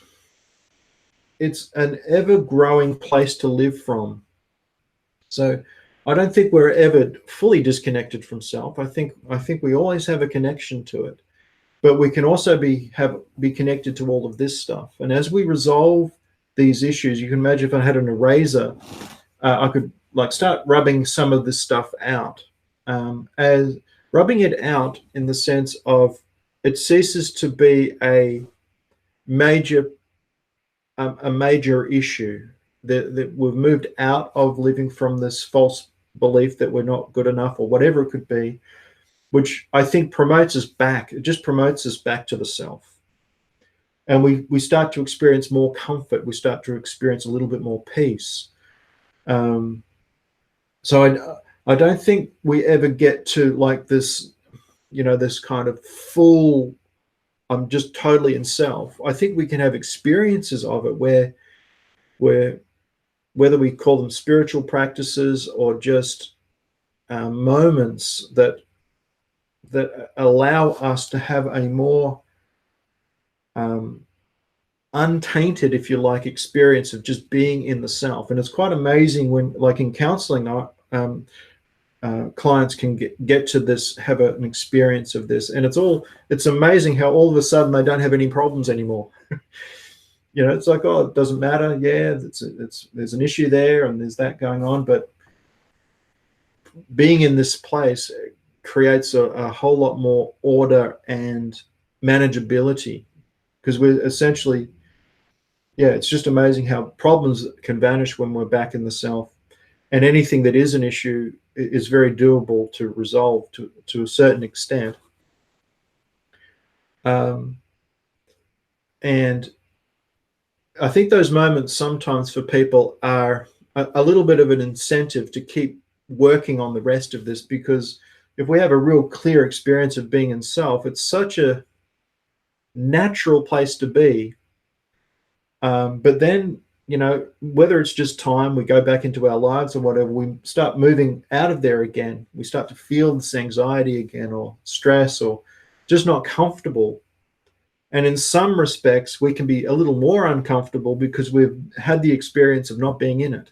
an ever-growing place to live from. So I don't think we're ever fully disconnected from self. I think we always have a connection to it, but we can also be connected to all of this stuff. And as we resolve these issues, you can imagine if I had an eraser, I could start rubbing some of this stuff out, as rubbing it out in the sense of it ceases to be a major issue. That we've moved out of living from this false belief that we're not good enough or whatever it could be, which I think promotes us back. It just promotes us back to the self. And we start to experience more comfort. We start to experience a little bit more peace. So I don't think we ever get to this, this kind of full, I'm just totally in self. I think we can have experiences of it where whether we call them spiritual practices or just moments that allow us to have a more untainted, if you like, experience of just being in the self. And it's quite amazing when, in counseling, clients can get to this, have an experience of this, and it's amazing how all of a sudden they don't have any problems anymore. It's like, oh, it doesn't matter. Yeah, there's an issue there and there's that going on, but being in this place creates a whole lot more order and manageability, because we're essentially, it's just amazing how problems can vanish when we're back in the self, and anything that is an issue is very doable to resolve to a certain extent. And I think those moments sometimes for people are a little bit of an incentive to keep working on the rest of this, because if we have a real clear experience of being in self, it's such a natural place to be. But then, whether it's just time, we go back into our lives or whatever, we start moving out of there again. We start to feel this anxiety again, or stress, or just not comfortable. And in some respects, we can be a little more uncomfortable because we've had the experience of not being in it.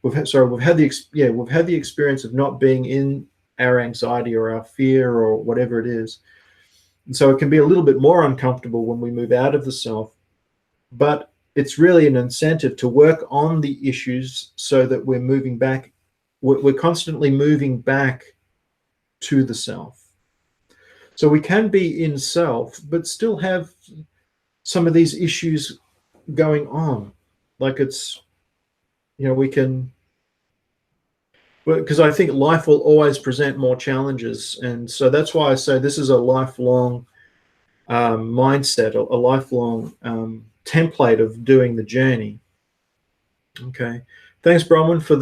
We've had the experience of not being in our anxiety or our fear or whatever it is. And so it can be a little bit more uncomfortable when we move out of the self, but it's really an incentive to work on the issues so that we're moving back. We're constantly moving back to the self. So we can be in self, but still have some of these issues going on. Like it's, we can, because I think life will always present more challenges. And so that's why I say this is a lifelong mindset, a lifelong template of doing the journey. Okay. Thanks, Bronwyn, for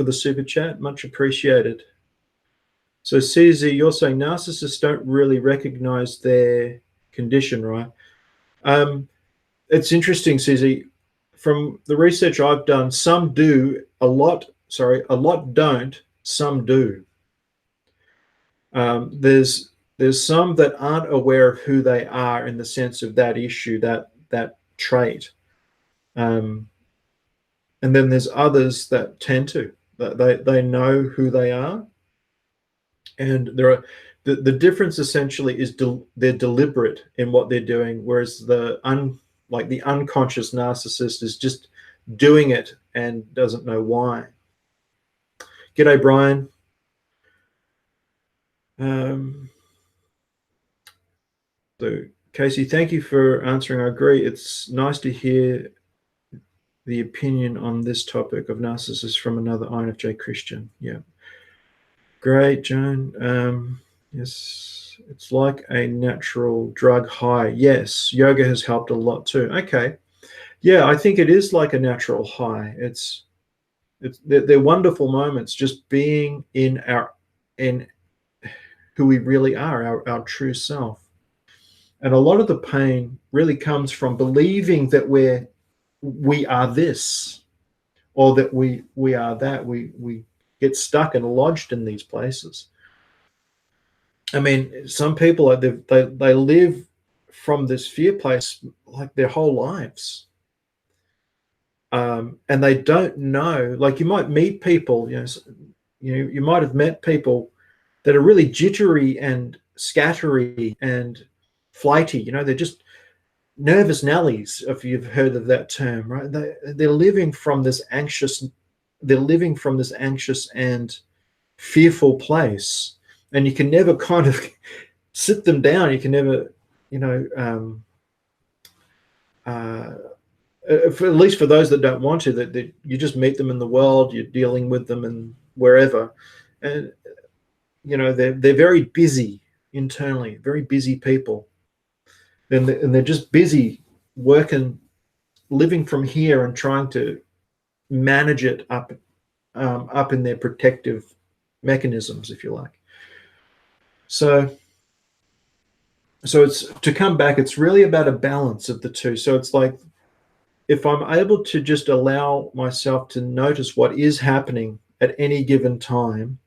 the super chat. Much appreciated. So CZ, you're saying narcissists don't really recognize their condition, right? It's interesting, CZ. From the research I've done, some do, a lot don't, some do. There's some that aren't aware of who they are in the sense of that issue, that trait. And then there's others that tend to. They know who they are. And there are the difference essentially is they're deliberate in what they're doing, whereas the unconscious narcissist is just doing it and doesn't know why. G'day, Brian. So Casey, thank you for answering. I agree. It's nice to hear the opinion on this topic of narcissists from another INFJ Christian. Yeah. Great, Joan. Yes, it's like a natural drug high. Yes, yoga has helped a lot too. Okay. Yeah, I think it is like a natural high. They're wonderful moments just being in who we really are, our true self. And a lot of the pain really comes from believing that we are this, or that we are that. We get stuck and lodged in these places. I mean, some people they live from this fear place like their whole lives, and they don't know. Like you might meet people, you might have met people that are really jittery and scattery and flighty. They're just nervous Nellies, if you've heard of that term, right? They're living from this anxious. They're living from this anxious and fearful place, and you can never kind of sit them down. You can never, at least for those that don't want to, that you just meet them in the world. You're dealing with them and wherever, and they're very busy internally, very busy people. And they're just busy working, living from here and trying to manage it up in their protective mechanisms, if you like. So it's to come back, it's really about a balance of the two. So it's like, if I'm able to just allow myself to notice what is happening at any given time,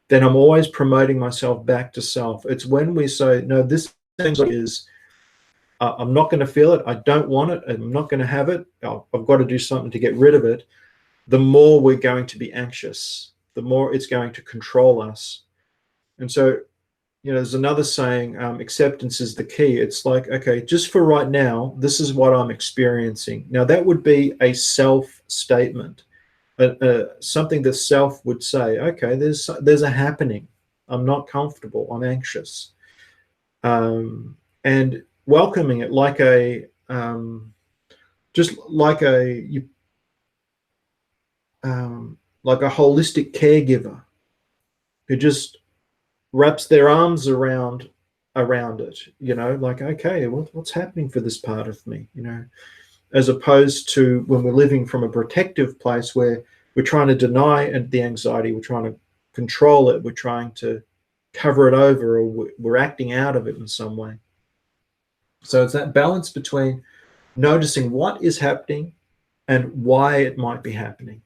then I'm always promoting myself back to self. It's when we say, no, this is, I'm not going to feel it. I don't want it. I'm not going to have it. I've got to do something to get rid of it. The more we're going to be anxious, the more it's going to control us. And so, there's another saying, acceptance is the key. It's like, okay, just for right now, this is what I'm experiencing. Now, that would be a self statement, something the self would say, okay, there's a happening. I'm not comfortable. I'm anxious. And welcoming it like a holistic caregiver who just wraps their arms around it, like, okay, what's happening for this part of me, as opposed to when we're living from a protective place where we're trying to deny the anxiety, we're trying to control it, we're trying to cover it over, or we're acting out of it in some way. So it's that balance between noticing what is happening and why it might be happening.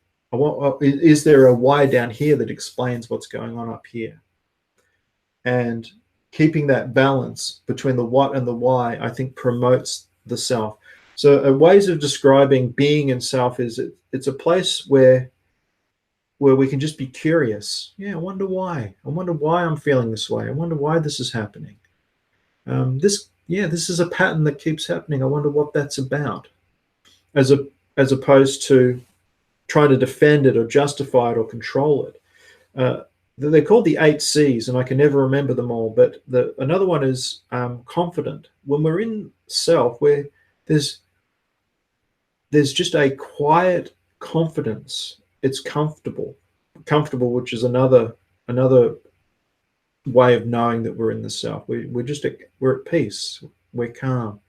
Is there a why down here that explains what's going on up here? And keeping that balance between the what and the why, I think, promotes the self. So ways of describing being in self is it's a place where we can just be curious. Yeah, I wonder why. I wonder why I'm feeling this way. I wonder why this is happening. This is a pattern that keeps happening. I wonder what that's about. As opposed to trying to defend it or justify it or control it. They're called the 8 C's, and I can never remember them all. But another one is confident. When we're in self, where there's just a quiet confidence. It's comfortable, which is another way of knowing that we're in the self. We're at peace. We're calm.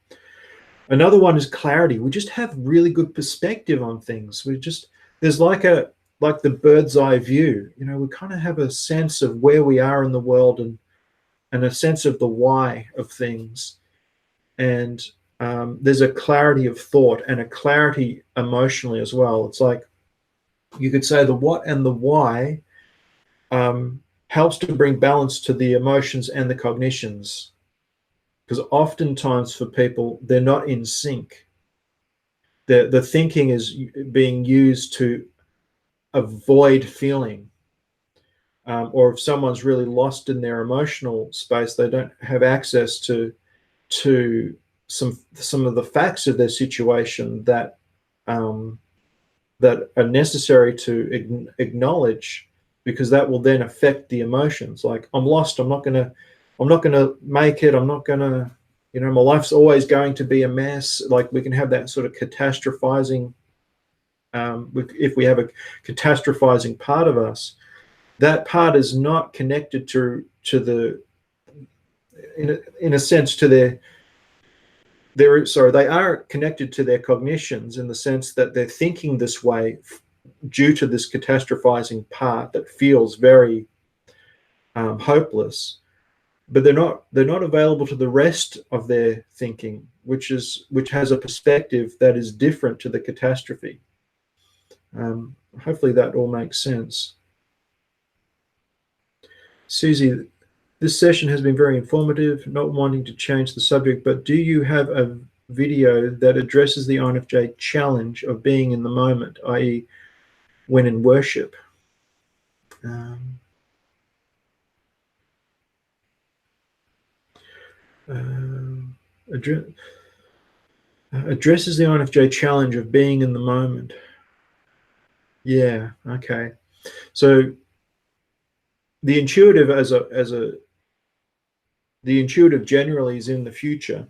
Another one is clarity. We just have really good perspective on things. There's like the bird's eye view. We kind of have a sense of where we are in the world and a sense of the why of things. And there's a clarity of thought and a clarity emotionally as well. It's like you could say the what and the why helps to bring balance to the emotions and the cognitions. Because oftentimes for people, they're not in sync. The thinking is being used to avoid feeling. Or if someone's really lost in their emotional space, they don't have access to some of the facts of their situation that are necessary to acknowledge, because that will then affect the emotions. Like, I'm lost. I'm not gonna make it. I'm not gonna, my life's always going to be a mess. Like, we can have that sort of catastrophizing. If we have a catastrophizing part of us, that part is not connected to the, in a sense, to they are connected to their cognitions, in the sense that they're thinking this way due to this catastrophizing part that feels very hopeless, but they're not available to the rest of their thinking, which has a perspective that is different to the catastrophe. Hopefully that all makes sense. Susie, this session has been very informative, not wanting to change the subject, but do you have a video that addresses the INFJ challenge of being in the moment, i.e. when in worship? Addresses the INFJ challenge of being in the moment. Yeah, okay. So the intuitive the intuitive generally is in the future,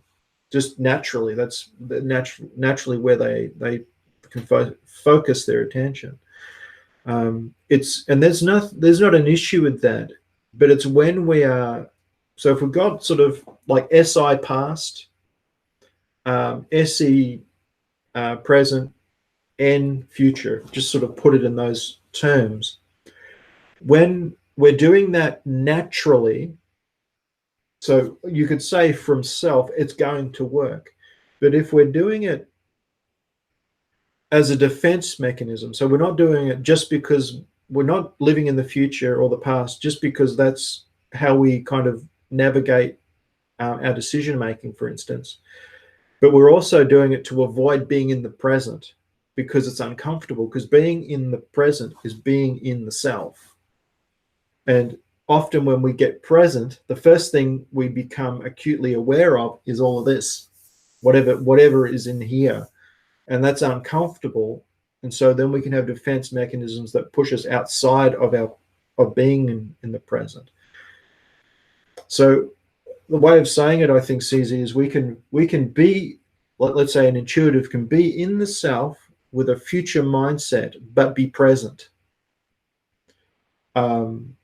just naturally. That's naturally where they can focus their attention. There's not an issue with that, but it's when we are. So if we've got sort of like SI past, SE present, N future, just sort of put it in those terms. When we're doing that naturally, so you could say from self, it's going to work. But if we're doing it as a defense mechanism, so we're not doing it just because we're not living in the future or the past, just because that's how we kind of navigate our decision making, for instance, but we're also doing it to avoid being in the present because it's uncomfortable, because being in the present is being in the self. And often when we get present, the first thing we become acutely aware of is all of this, whatever is in here. And that's uncomfortable. And so then we can have defense mechanisms that push us outside of being in the present. So the way of saying it, I think, CZ, is we can be, let's say an intuitive can be in the self with a future mindset, but be present. In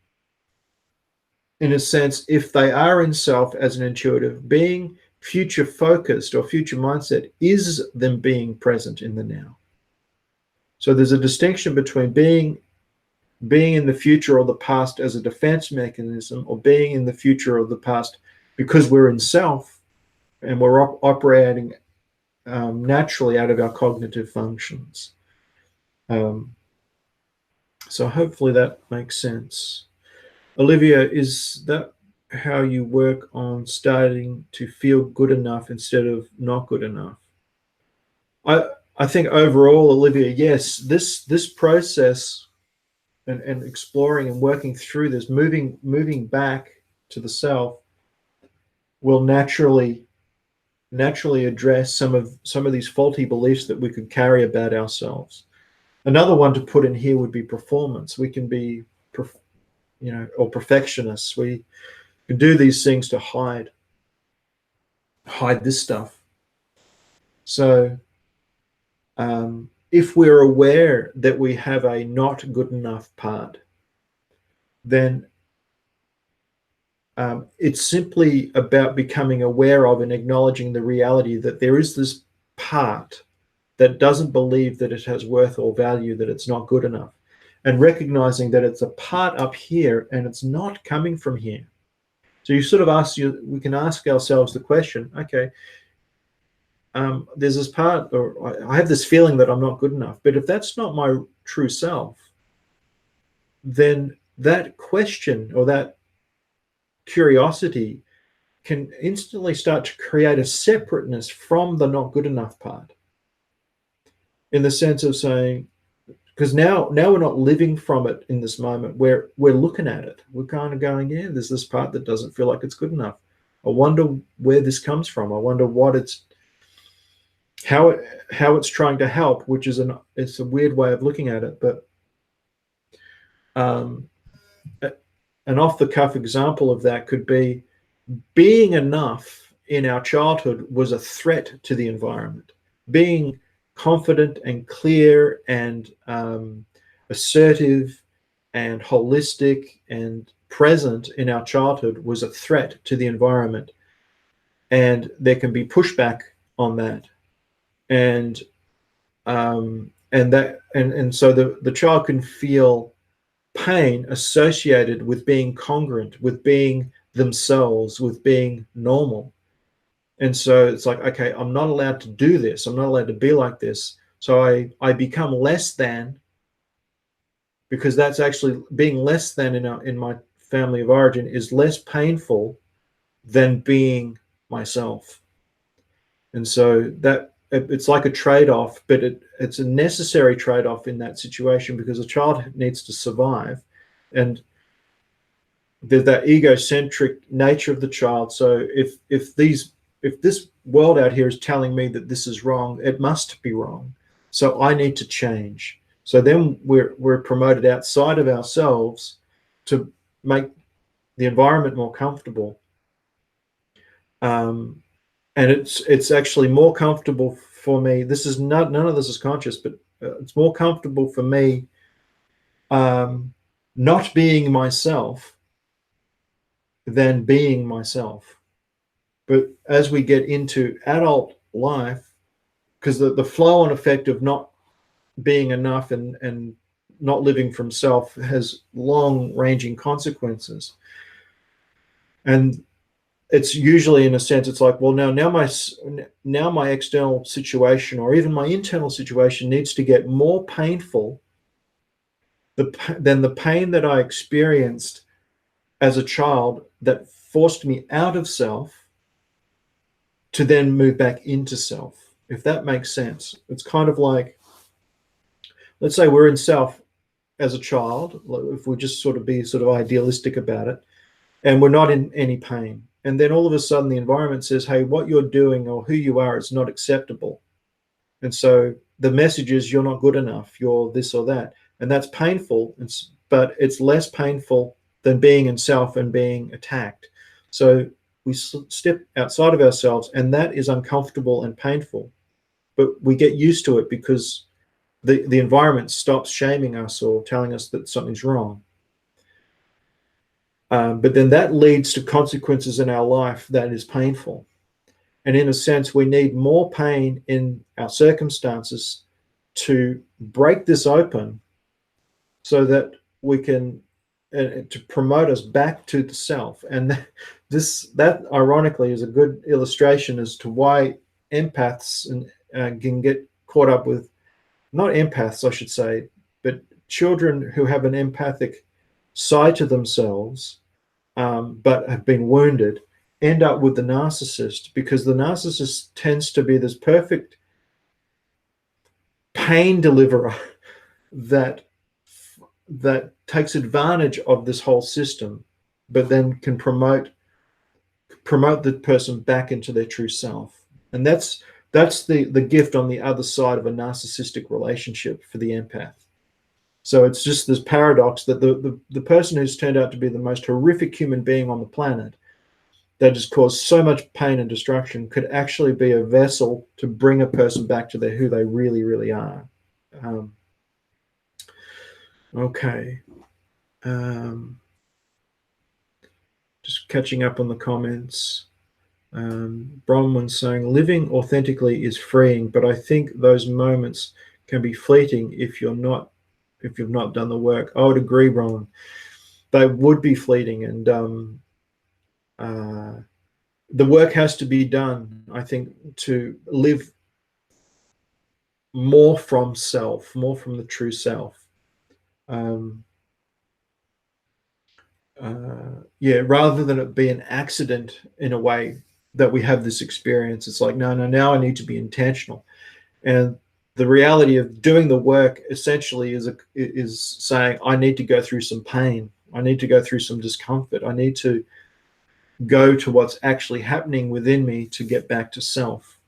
a sense, if they are in self as an intuitive, being future focused or future mindset is them being present in the now. So there's a distinction between being in the future or the past as a defense mechanism, or being in the future or the past because we're in self and we're operating naturally out of our cognitive functions. So hopefully that makes sense. Olivia, is that how you work on starting to feel good enough instead of not good enough. I think overall, Olivia, yes, this process and exploring and working through this, moving back to the self, will naturally address some of these faulty beliefs that we could carry about ourselves. Another one to put in here would be performance. We can be, or perfectionists. We can do these things to hide this stuff. So if we're aware that we have a not good enough part, then it's simply about becoming aware of and acknowledging the reality that there is this part that doesn't believe that it has worth or value, that it's not good enough, and recognizing that it's a part up here and it's not coming from here. So you sort of we can ask ourselves the question, okay, there's this part, or I have this feeling that I'm not good enough, but if that's not my true self, then that question or that curiosity can instantly start to create a separateness from the not good enough part, in the sense of saying, because now we're not living from it in this moment, where we're looking at it, we're kind of going, yeah, there's this part that doesn't feel like it's good enough. I wonder where this comes from. I wonder how it's trying to help, which is it's a weird way of looking at it. But an off the cuff example of that could be, being enough in our childhood was a threat to the environment. Being confident and clear and assertive and holistic and present in our childhood was a threat to the environment, and there can be pushback on that, and so the child can feel pain associated with being congruent, with being themselves, with being normal. And so it's like, okay, I'm not allowed to do this. I'm not allowed to be like this. So I become less than, because that's actually being less than in my family of origin is less painful than being myself. And so that it's like a trade-off, but it's a necessary trade-off in that situation, because a child needs to survive, and there's that egocentric nature of the child. So if this world out here is telling me that this is wrong, it must be wrong. So I need to change. So then we're promoted outside of ourselves to make the environment more comfortable. And it's actually more comfortable for me. None of this is conscious, but it's more comfortable for me not being myself than being myself. But as we get into adult life, because the flow-on effect of not being enough and not living from self has long-ranging consequences. And it's usually, in a sense, it's like, well, now my external situation, or even my internal situation, needs to get more painful than the pain that I experienced as a child that forced me out of self to then move back into self, if that makes sense. It's kind of like, let's say we're in self as a child, if we just sort of be sort of idealistic about it, and we're not in any pain. And then all of a sudden the environment says, hey, what you're doing or who you are is not acceptable. And so the message is, you're not good enough, you're this or that. And that's painful, but it's less painful than being in self and being attacked. So we step outside of ourselves, and that is uncomfortable and painful. But we get used to it because the environment stops shaming us or telling us that something's wrong. But then that leads to consequences in our life that is painful. And in a sense, we need more pain in our circumstances to break this open, so that we can, to promote us back to the self. And that ironically is a good illustration as to why empaths can get caught up with, not empaths, I should say, but children who have an empathic side to themselves but have been wounded, end up with the narcissist, because the narcissist tends to be this perfect pain deliverer that takes advantage of this whole system, but then can promote the person back into their true self. And that's the gift on the other side of a narcissistic relationship for the empath. So it's just this paradox that the person who's turned out to be the most horrific human being on the planet, that has caused so much pain and destruction, could actually be a vessel to bring a person back to who they really, really are. Okay. Just catching up on the comments. Bronwyn's saying, living authentically is freeing, but I think those moments can be fleeting if you've not done the work. I would agree, Bronwyn. They would be fleeting, and the work has to be done, I think, to live more from self, more from the true self. Yeah, rather than it be an accident in a way that we have this experience. It's like, no, now I need to be intentional. And the reality of doing the work essentially is saying, I need to go through some pain. I need to go through some discomfort. I need to go to what's actually happening within me to get back to self.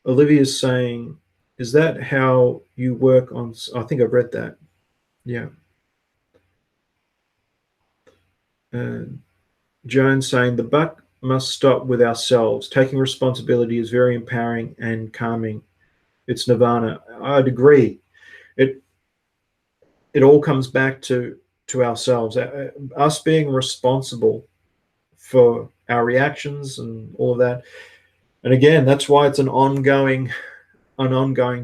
Olivia's saying, is that how you work on? I think I've read that. Yeah. Joan saying, the buck must stop with ourselves. Taking responsibility is very empowering and calming. It's nirvana. I'd agree. It all comes back to ourselves, us being responsible for our reactions and all of that. And again, that's why it's an ongoing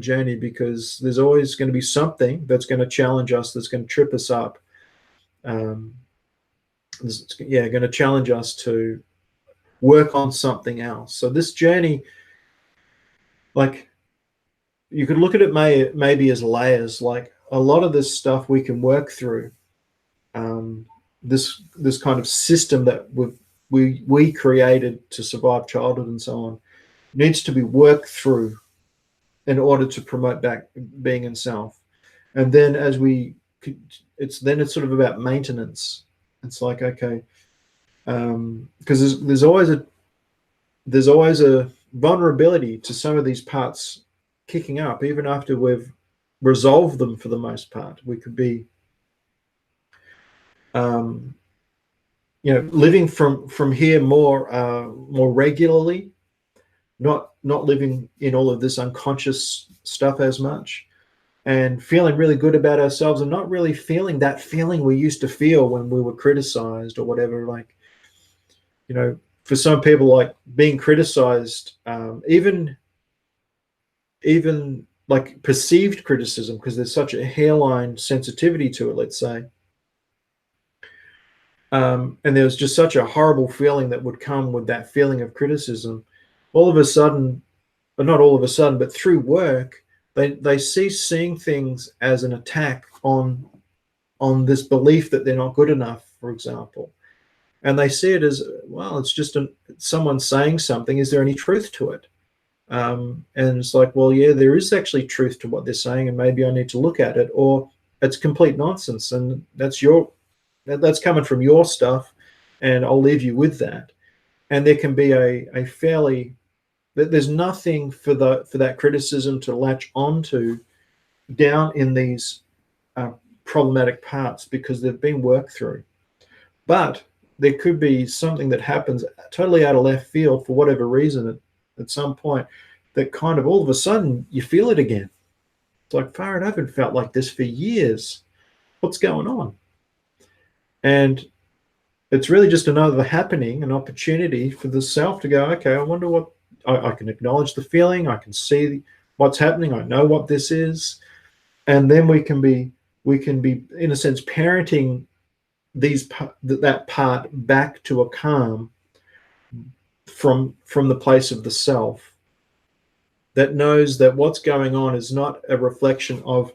journey, because there's always going to be something that's going to challenge us, that's going to trip us up. Going to challenge us to work on something else. So this journey, like, you could look at it maybe as layers. Like, a lot of this stuff we can work through. This kind of system that we created to survive childhood and so on needs to be worked through in order to promote back being in self. And then it's sort of about maintenance. It's like, okay, because there's always a vulnerability to some of these parts kicking up, even after we've resolved them for the most part. We could be, living from here more regularly, not living in all of this unconscious stuff as much, and feeling really good about ourselves, and not really feeling that feeling we used to feel when we were criticized or whatever. Like, for some people, like being criticized, even like perceived criticism, because there's such a hairline sensitivity to it, let's say. And there was just such a horrible feeling that would come with that feeling of criticism. All of a sudden, but not all of a sudden, but through work, they cease seeing things as an attack on this belief that they're not good enough, for example. And they see it as, well, it's just someone saying something. Is there any truth to it? And it's like, well, yeah, there is actually truth to what they're saying, and maybe I need to look at it, or it's complete nonsense, and that's coming from your stuff, and I'll leave you with that. And there can be a fairly, there's nothing for that criticism to latch onto down in these problematic parts, because they've been worked through. But there could be something that happens totally out of left field for whatever reason at some point, that kind of all of a sudden you feel it again. It's like, far, I haven't felt like this for years. What's going on? And it's really just another happening, an opportunity for the self to go, okay, I wonder what, I can acknowledge the feeling, I can see what's happening, I know what this is. And then we can be in a sense parenting that part back to a calm from the place of the self, that knows that what's going on is not a reflection of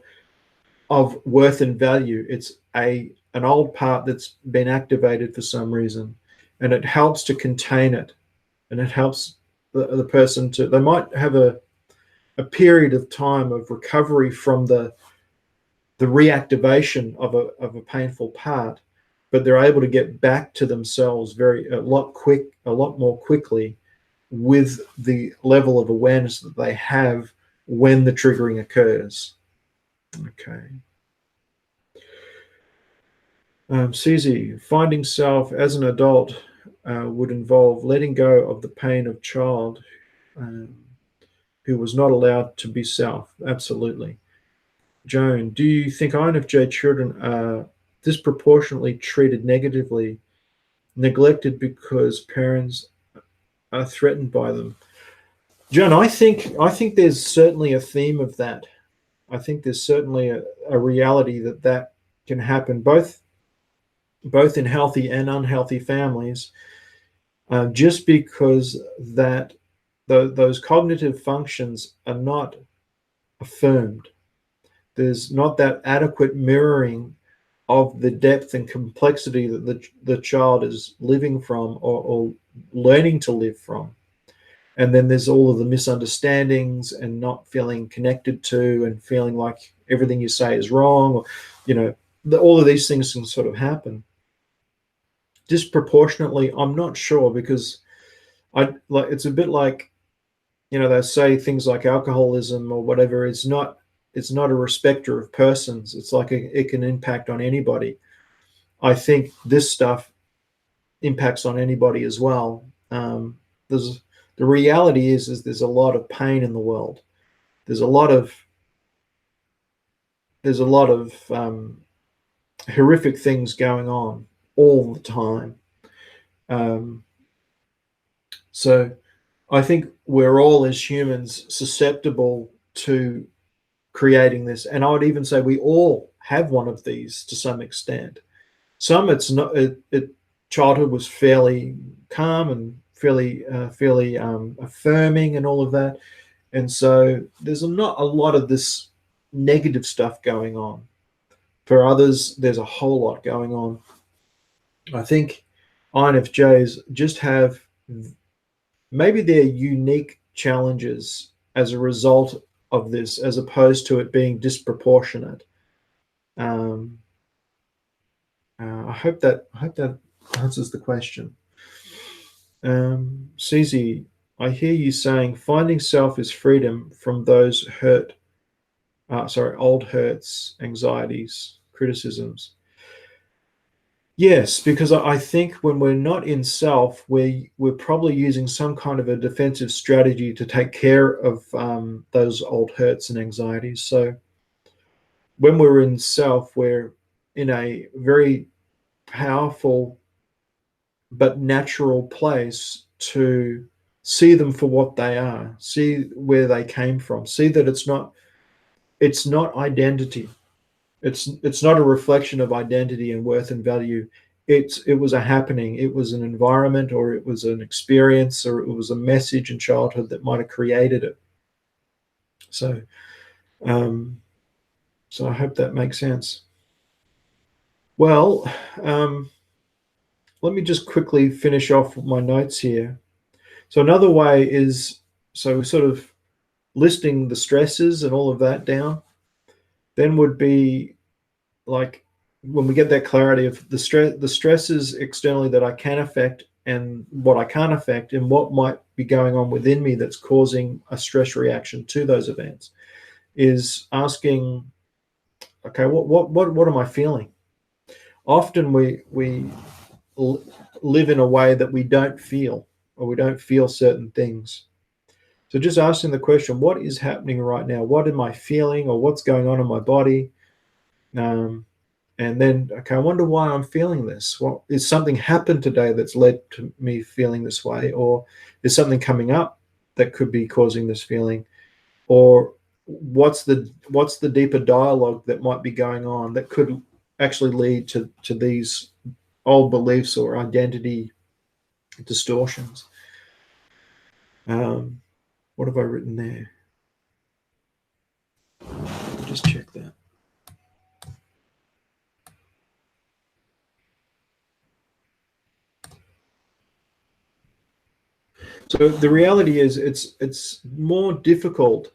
worth and value. It's a an old part that's been activated for some reason, and it helps to contain it, and it helps the person to, they might have a period of time of recovery from the reactivation of a painful part, but they're able to get back to themselves a lot more quickly with the level of awareness that they have when the triggering occurs. Okay. Susie, finding self as an adult would involve letting go of the pain of child who was not allowed to be self. Absolutely. Joan, do you think INFJ children are disproportionately treated negatively, neglected because parents are threatened by them? Joan, I think there's certainly a theme of that. I think there's certainly a reality that can happen both in healthy and unhealthy families, just because that those cognitive functions are not affirmed. There's not that adequate mirroring of the depth and complexity that the child is living from, or learning to live from. And then there's all of the misunderstandings and not feeling connected to, and feeling like everything you say is wrong, or, all of these things can sort of happen. Disproportionately, I'm not sure, because it's a bit like, they say things like alcoholism or whatever is not, it's not a respecter of persons. It's like it can impact on anybody. I think this stuff impacts on anybody as well. The reality is there's a lot of pain in the world. There's a lot of horrific things going on all the time. So I think we're all, as humans, susceptible to creating this. And I would even say we all have one of these to some extent. Some, it's not, childhood was fairly calm and fairly affirming and all of that. And so there's not a lot of this negative stuff going on. For others, there's a whole lot going on. I think INFJs just have maybe their unique challenges as a result of this, as opposed to it being disproportionate. I hope that answers the question. Susie, I hear you saying finding self is freedom from those old hurts, anxieties, criticisms. Yes, because I think when we're not in self, we're probably using some kind of a defensive strategy to take care of those old hurts and anxieties. So when we're in self, we're in a very powerful but natural place to see them for what they are, see where they came from, see that it's not identity. It's not a reflection of identity and worth and value. It was a happening. It was an environment, or it was an experience, or it was a message in childhood that might have created it. So, so I hope that makes sense. Well, let me just quickly finish off my notes here. So another way is, so sort of listing the stresses and all of that down, then would be like, when we get that clarity of the stresses externally that I can affect and what I can't affect, and what might be going on within me that's causing a stress reaction to those events, is asking, okay, what am I feeling? Often we live in a way that we don't feel, or we don't feel certain things. So just asking the question, what is happening right now? What am I feeling, or what's going on in my body? And then, okay, I wonder why I'm feeling this. Well, is something happened today that's led to me feeling this way? Or is something coming up that could be causing this feeling? Or what's the deeper dialogue that might be going on that could actually lead to these old beliefs or identity distortions? What have I written there? Just check that. So the reality is it's more difficult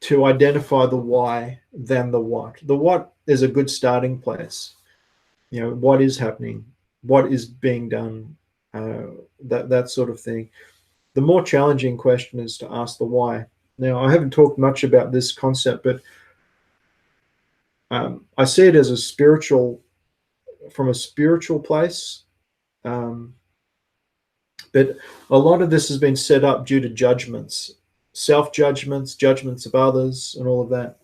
to identify the why than the what. The what is a good starting place. You know, what is happening, what is being done, that sort of thing. The more challenging question is to ask the why. Now, I haven't talked much about this concept, but I see it as a spiritual, from a spiritual place. But a lot of this has been set up due to judgments, self-judgments, judgments of others, and all of that.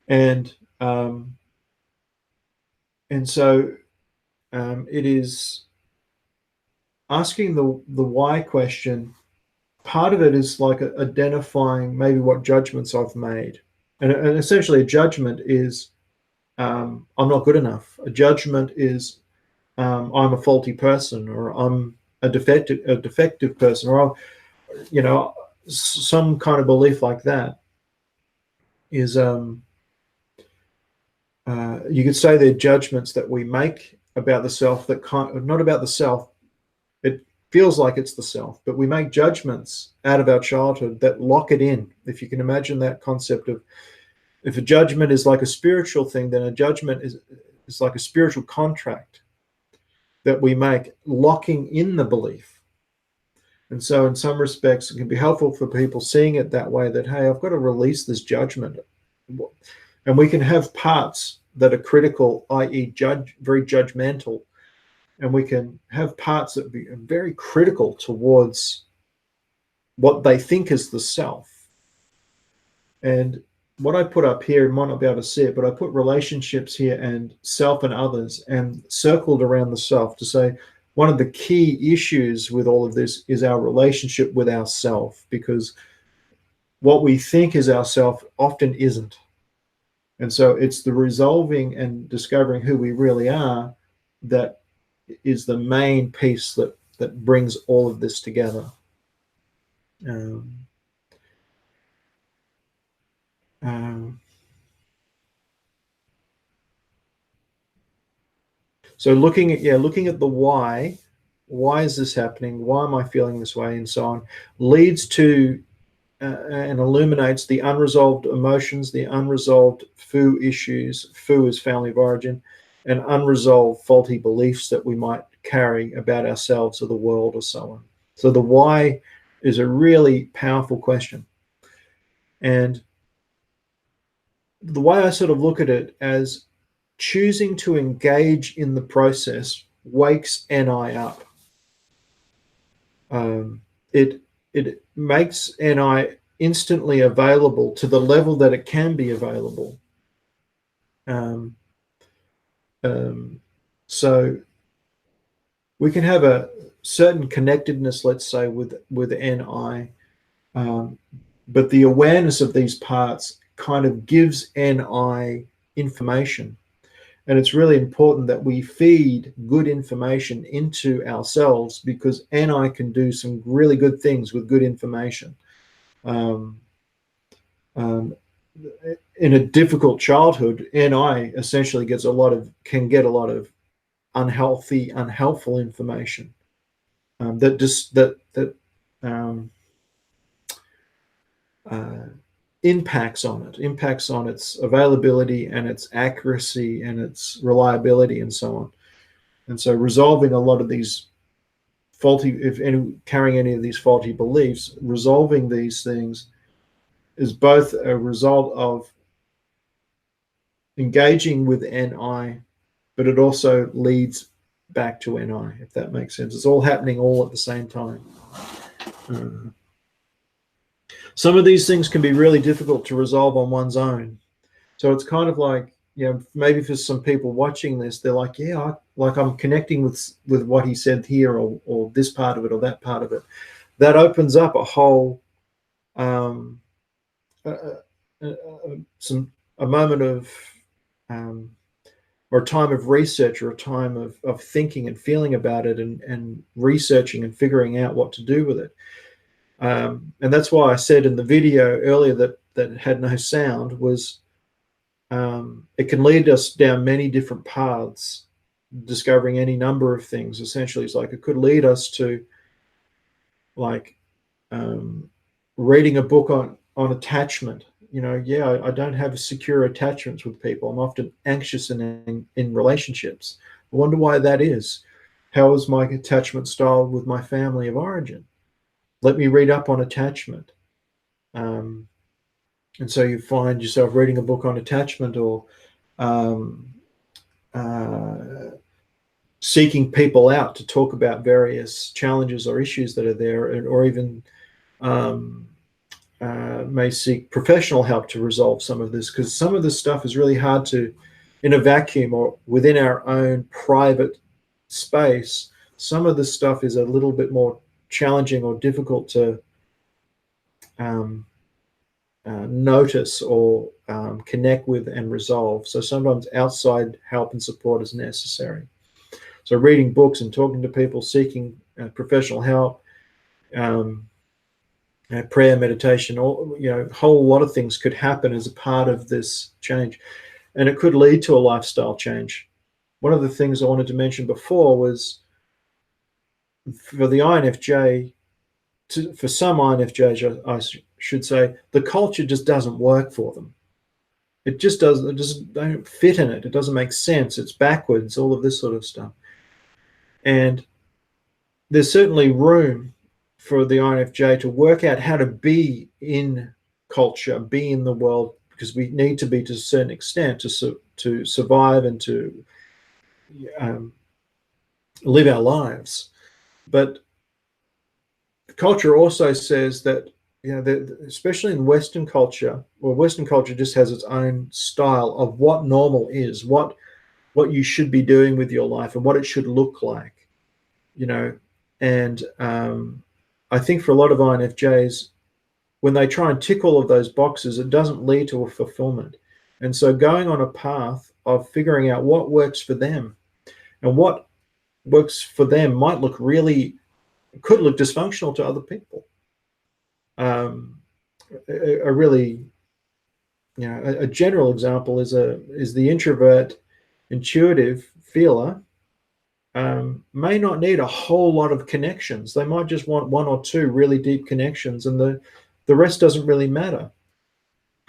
And so it is asking the why question. Part of it is like identifying maybe what judgments I've made. And essentially a judgment is I'm not good enough. A judgment is I'm a faulty person, or I'm a defective person, or you know, some kind of belief like that is you could say they're judgments that we make about the self that not about the self. It feels like it's the self, but we make judgments out of our childhood that lock it in. If you can imagine that concept of, if a judgment is like a spiritual thing, then a judgment is like a spiritual contract that we make, locking in the belief. And so in some respects, it can be helpful for people seeing it that way, that, hey, I've got to release this judgment. And we can have parts that are critical, i.e. very judgmental. And we can have parts that be very critical towards what they think is the self. And what I put up here, you might not be able to see it, but I put relationships here and self and others, and circled around the self to say one of the key issues with all of this is our relationship with ourself, because what we think is ourself often isn't. And so it's the resolving and discovering who we really are that is the main piece that brings all of this together. So looking at the why is this happening? Why am I feeling this way? And so on, leads to and illuminates the unresolved emotions, the unresolved foo issues. Foo is family of origin, and unresolved faulty beliefs that we might carry about ourselves or the world or so on. So the why is a really powerful question. And the way I sort of look at it as choosing to engage in the process wakes NI up. It makes NI instantly available to the level that it can be available. So we can have a certain connectedness, let's say, with NI, but the awareness of these parts kind of gives NI information. And it's really important that we feed good information into ourselves, because NI can do some really good things with good information. In a difficult childhood, NI essentially can get a lot of unhelpful information that impacts on its availability and its accuracy and its reliability and so on. And so resolving a lot of these carrying any of these faulty beliefs, resolving these things is both a result of engaging with NI, but it also leads back to NI, if that makes sense. It's all happening all at the same time. Some of these things can be really difficult to resolve on one's own. So it's kind of like, maybe for some people watching this, they're like, yeah, I'm connecting with what he said here, or this part of it, or that part of it. That opens up a whole, a moment of, or a time of research, or a time of thinking and feeling about it, and researching and figuring out what to do with it. And that's why I said in the video earlier that had no sound was, it can lead us down many different paths, discovering any number of things. Essentially, it's like it could lead us to like reading a book on attachment. I don't have secure attachments with people. I'm often anxious in relationships. I wonder why that is. How is my attachment style with my family of origin? Let me read up on attachment. And so you find yourself reading a book on attachment, or seeking people out to talk about various challenges or issues that are there, or even may seek professional help to resolve some of this, because some of this stuff is really hard to, in a vacuum or within our own private space, some of this stuff is a little bit more challenging or difficult to notice or connect with and resolve. So sometimes outside help and support is necessary. So reading books and talking to people, seeking professional help, prayer, meditation, a whole lot of things could happen as a part of this change, and it could lead to a lifestyle change. One of the things I wanted to mention before was for the INFJ, for some INFJs, I should say, the culture just doesn't work for them. It just doesn't. It just don't fit in it. It doesn't make sense. It's backwards. All of this sort of stuff. And there's certainly room for the INFJ to work out how to be in culture, be in the world, because we need to be to a certain extent to survive and to live our lives. But culture also says that, especially in Western culture, Western culture just has its own style of what normal is, what you should be doing with your life, and what it should look like. And I think for a lot of INFJs, when they try and tick all of those boxes, it doesn't lead to a fulfillment. And so going on a path of figuring out what works for them, and what works for them could look dysfunctional to other people. A general example is the introvert, intuitive feeler. May not need a whole lot of connections. They might just want one or two really deep connections, and the rest doesn't really matter.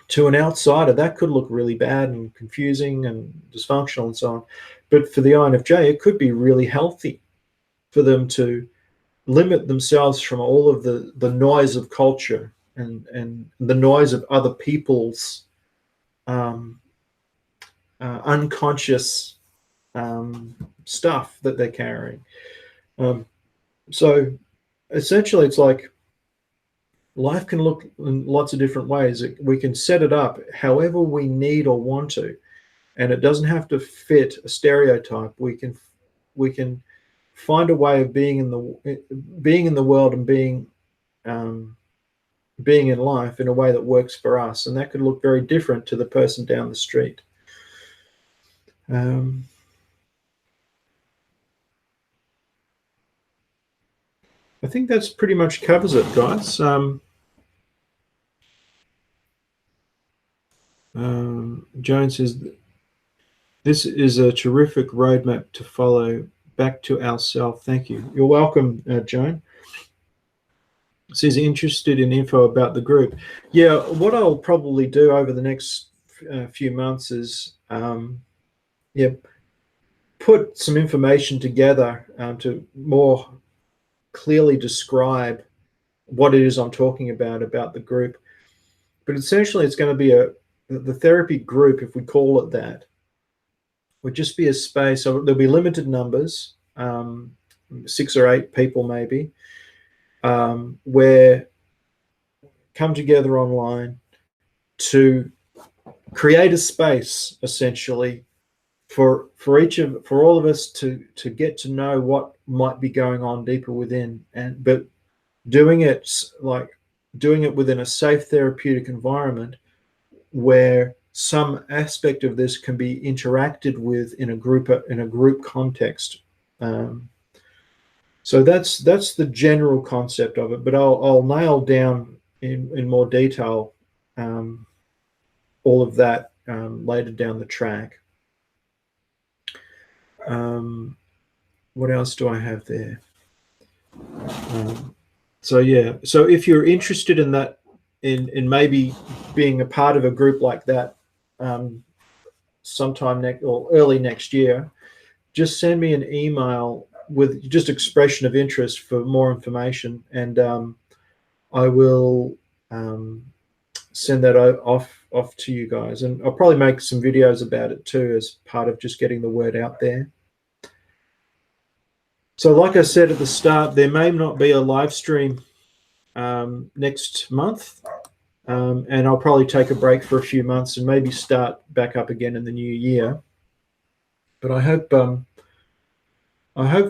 To an outsider, that could look really bad and confusing and dysfunctional and so on. But for the INFJ, it could be really healthy for them to limit themselves from all of the noise of culture and the noise of other people's unconscious stuff that they're carrying. So essentially, it's like life can look in lots of different ways. We can set it up however we need or want to, and it doesn't have to fit a stereotype. We can find a way of being in the world and being in life in a way that works for us, and that could look very different to the person down the street. I think that's pretty much covers it, guys. Joan says, this is a terrific roadmap to follow back to ourself. Thank you. You're welcome, Joan. Says interested in info about the group. Yeah, what I'll probably do over the next few months is put some information together to more clearly describe what it is I'm talking about the group. But essentially, it's going to be the therapy group, if we call it that, would just be a space. So there'll be limited numbers, 6 or 8 people maybe, where come together online to create a space essentially for all of us to get to know what might be going on deeper within, but doing it within a safe therapeutic environment where some aspect of this can be interacted with in a group context. So that's the general concept of it, but I'll nail down in more detail all of that later down the track. What else do I have there? So yeah, so if you're interested in that, in maybe being a part of a group like that, sometime next or early next year, just send me an email with just expression of interest for more information, and I will send that off to you guys, and I'll probably make some videos about it too as part of just getting the word out there. So like I said at the start, there may not be a live stream next month, and I'll probably take a break for a few months and maybe start back up again in the new year. But I hope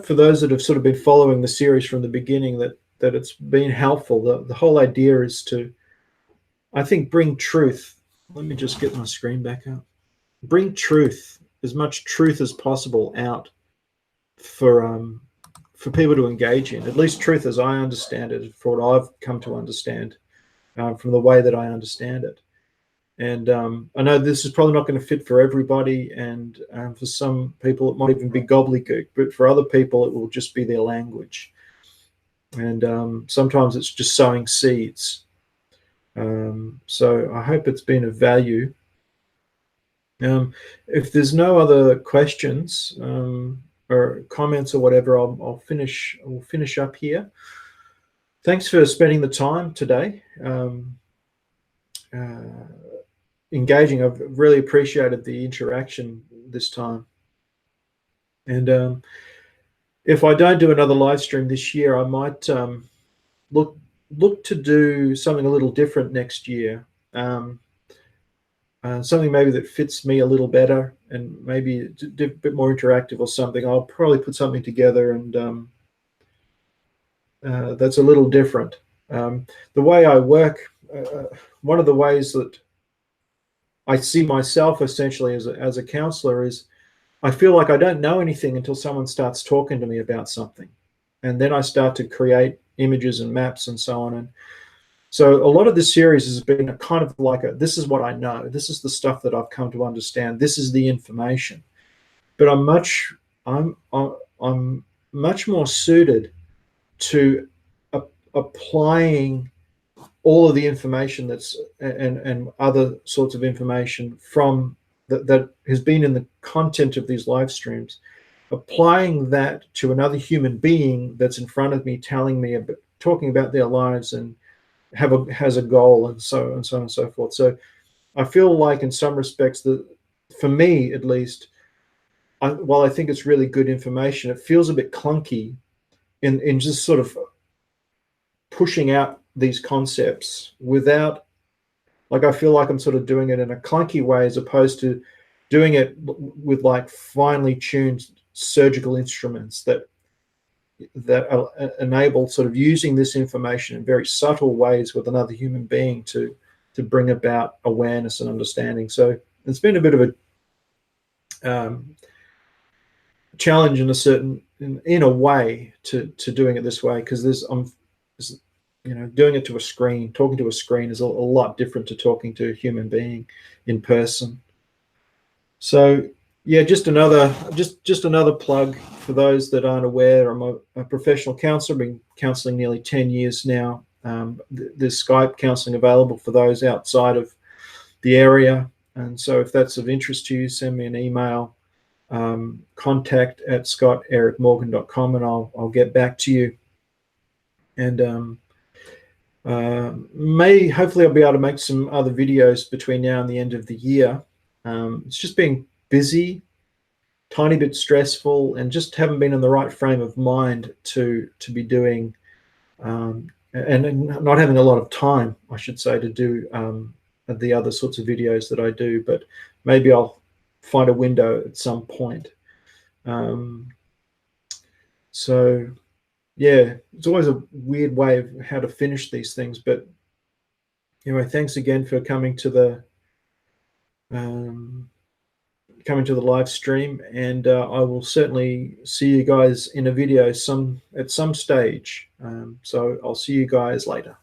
for those that have sort of been following the series from the beginning that it's been helpful. The whole idea is to, I think, bring truth. Let me just get my screen back up. Bring truth, as much truth as possible, out for people to engage in. At least truth as I understand it, for what I've come to understand from the way that I understand it. And I know this is probably not going to fit for everybody, and for some people it might even be gobbledygook, but for other people it will just be their language. And sometimes it's just sowing seeds. So I hope it's been of value. If there's no other questions or comments or whatever, I'll finish up here. Thanks for spending the time today. Engaging. I've really appreciated the interaction this time. And if I don't do another live stream this year, I might look to do something a little different next year. Something maybe that fits me a little better, and maybe a bit more interactive or something. I'll probably put something together, and that's a little different. The way I work, one of the ways that I see myself essentially as a counselor is I feel like I don't know anything until someone starts talking to me about something. And then I start to create images and maps and so on. And so a lot of this series has been a kind of like this is what I know. This is the stuff that I've come to understand. This is the information. But I'm much more suited to applying all of the information that's and other sorts of information from that has been in the content of these live streams, applying that to another human being that's in front of me, telling me about, talking about their lives and has a goal, and so on and so forth. So I feel like in some respects that, for me at least, while I think it's really good information, it feels a bit clunky in just sort of pushing out these concepts without, like, I feel like I'm sort of doing it in a clunky way as opposed to doing it with like finely tuned surgical instruments that enable sort of using this information in very subtle ways with another human being to bring about awareness and understanding. So it's been a bit of a challenge in a way to doing it this way, because doing it to a screen, talking to a screen is a lot different to talking to a human being in person. So yeah, just another plug for those that aren't aware. I'm a professional counselor, been counseling nearly 10 years now. There's Skype counseling available for those outside of the area. And so if that's of interest to you, send me an email, contact@scottericmorgan.com, and I'll get back to you. And hopefully I'll be able to make some other videos between now and the end of the year. It's just been busy, tiny bit stressful, and just haven't been in the right frame of mind to be doing, and not having a lot of time, I should say, to do the other sorts of videos that I do. But maybe I'll find a window at some point. So yeah, it's always a weird way of how to finish these things. But anyway, thanks again for coming to the live stream, and I will certainly see you guys in a video at some stage. So I'll see you guys later.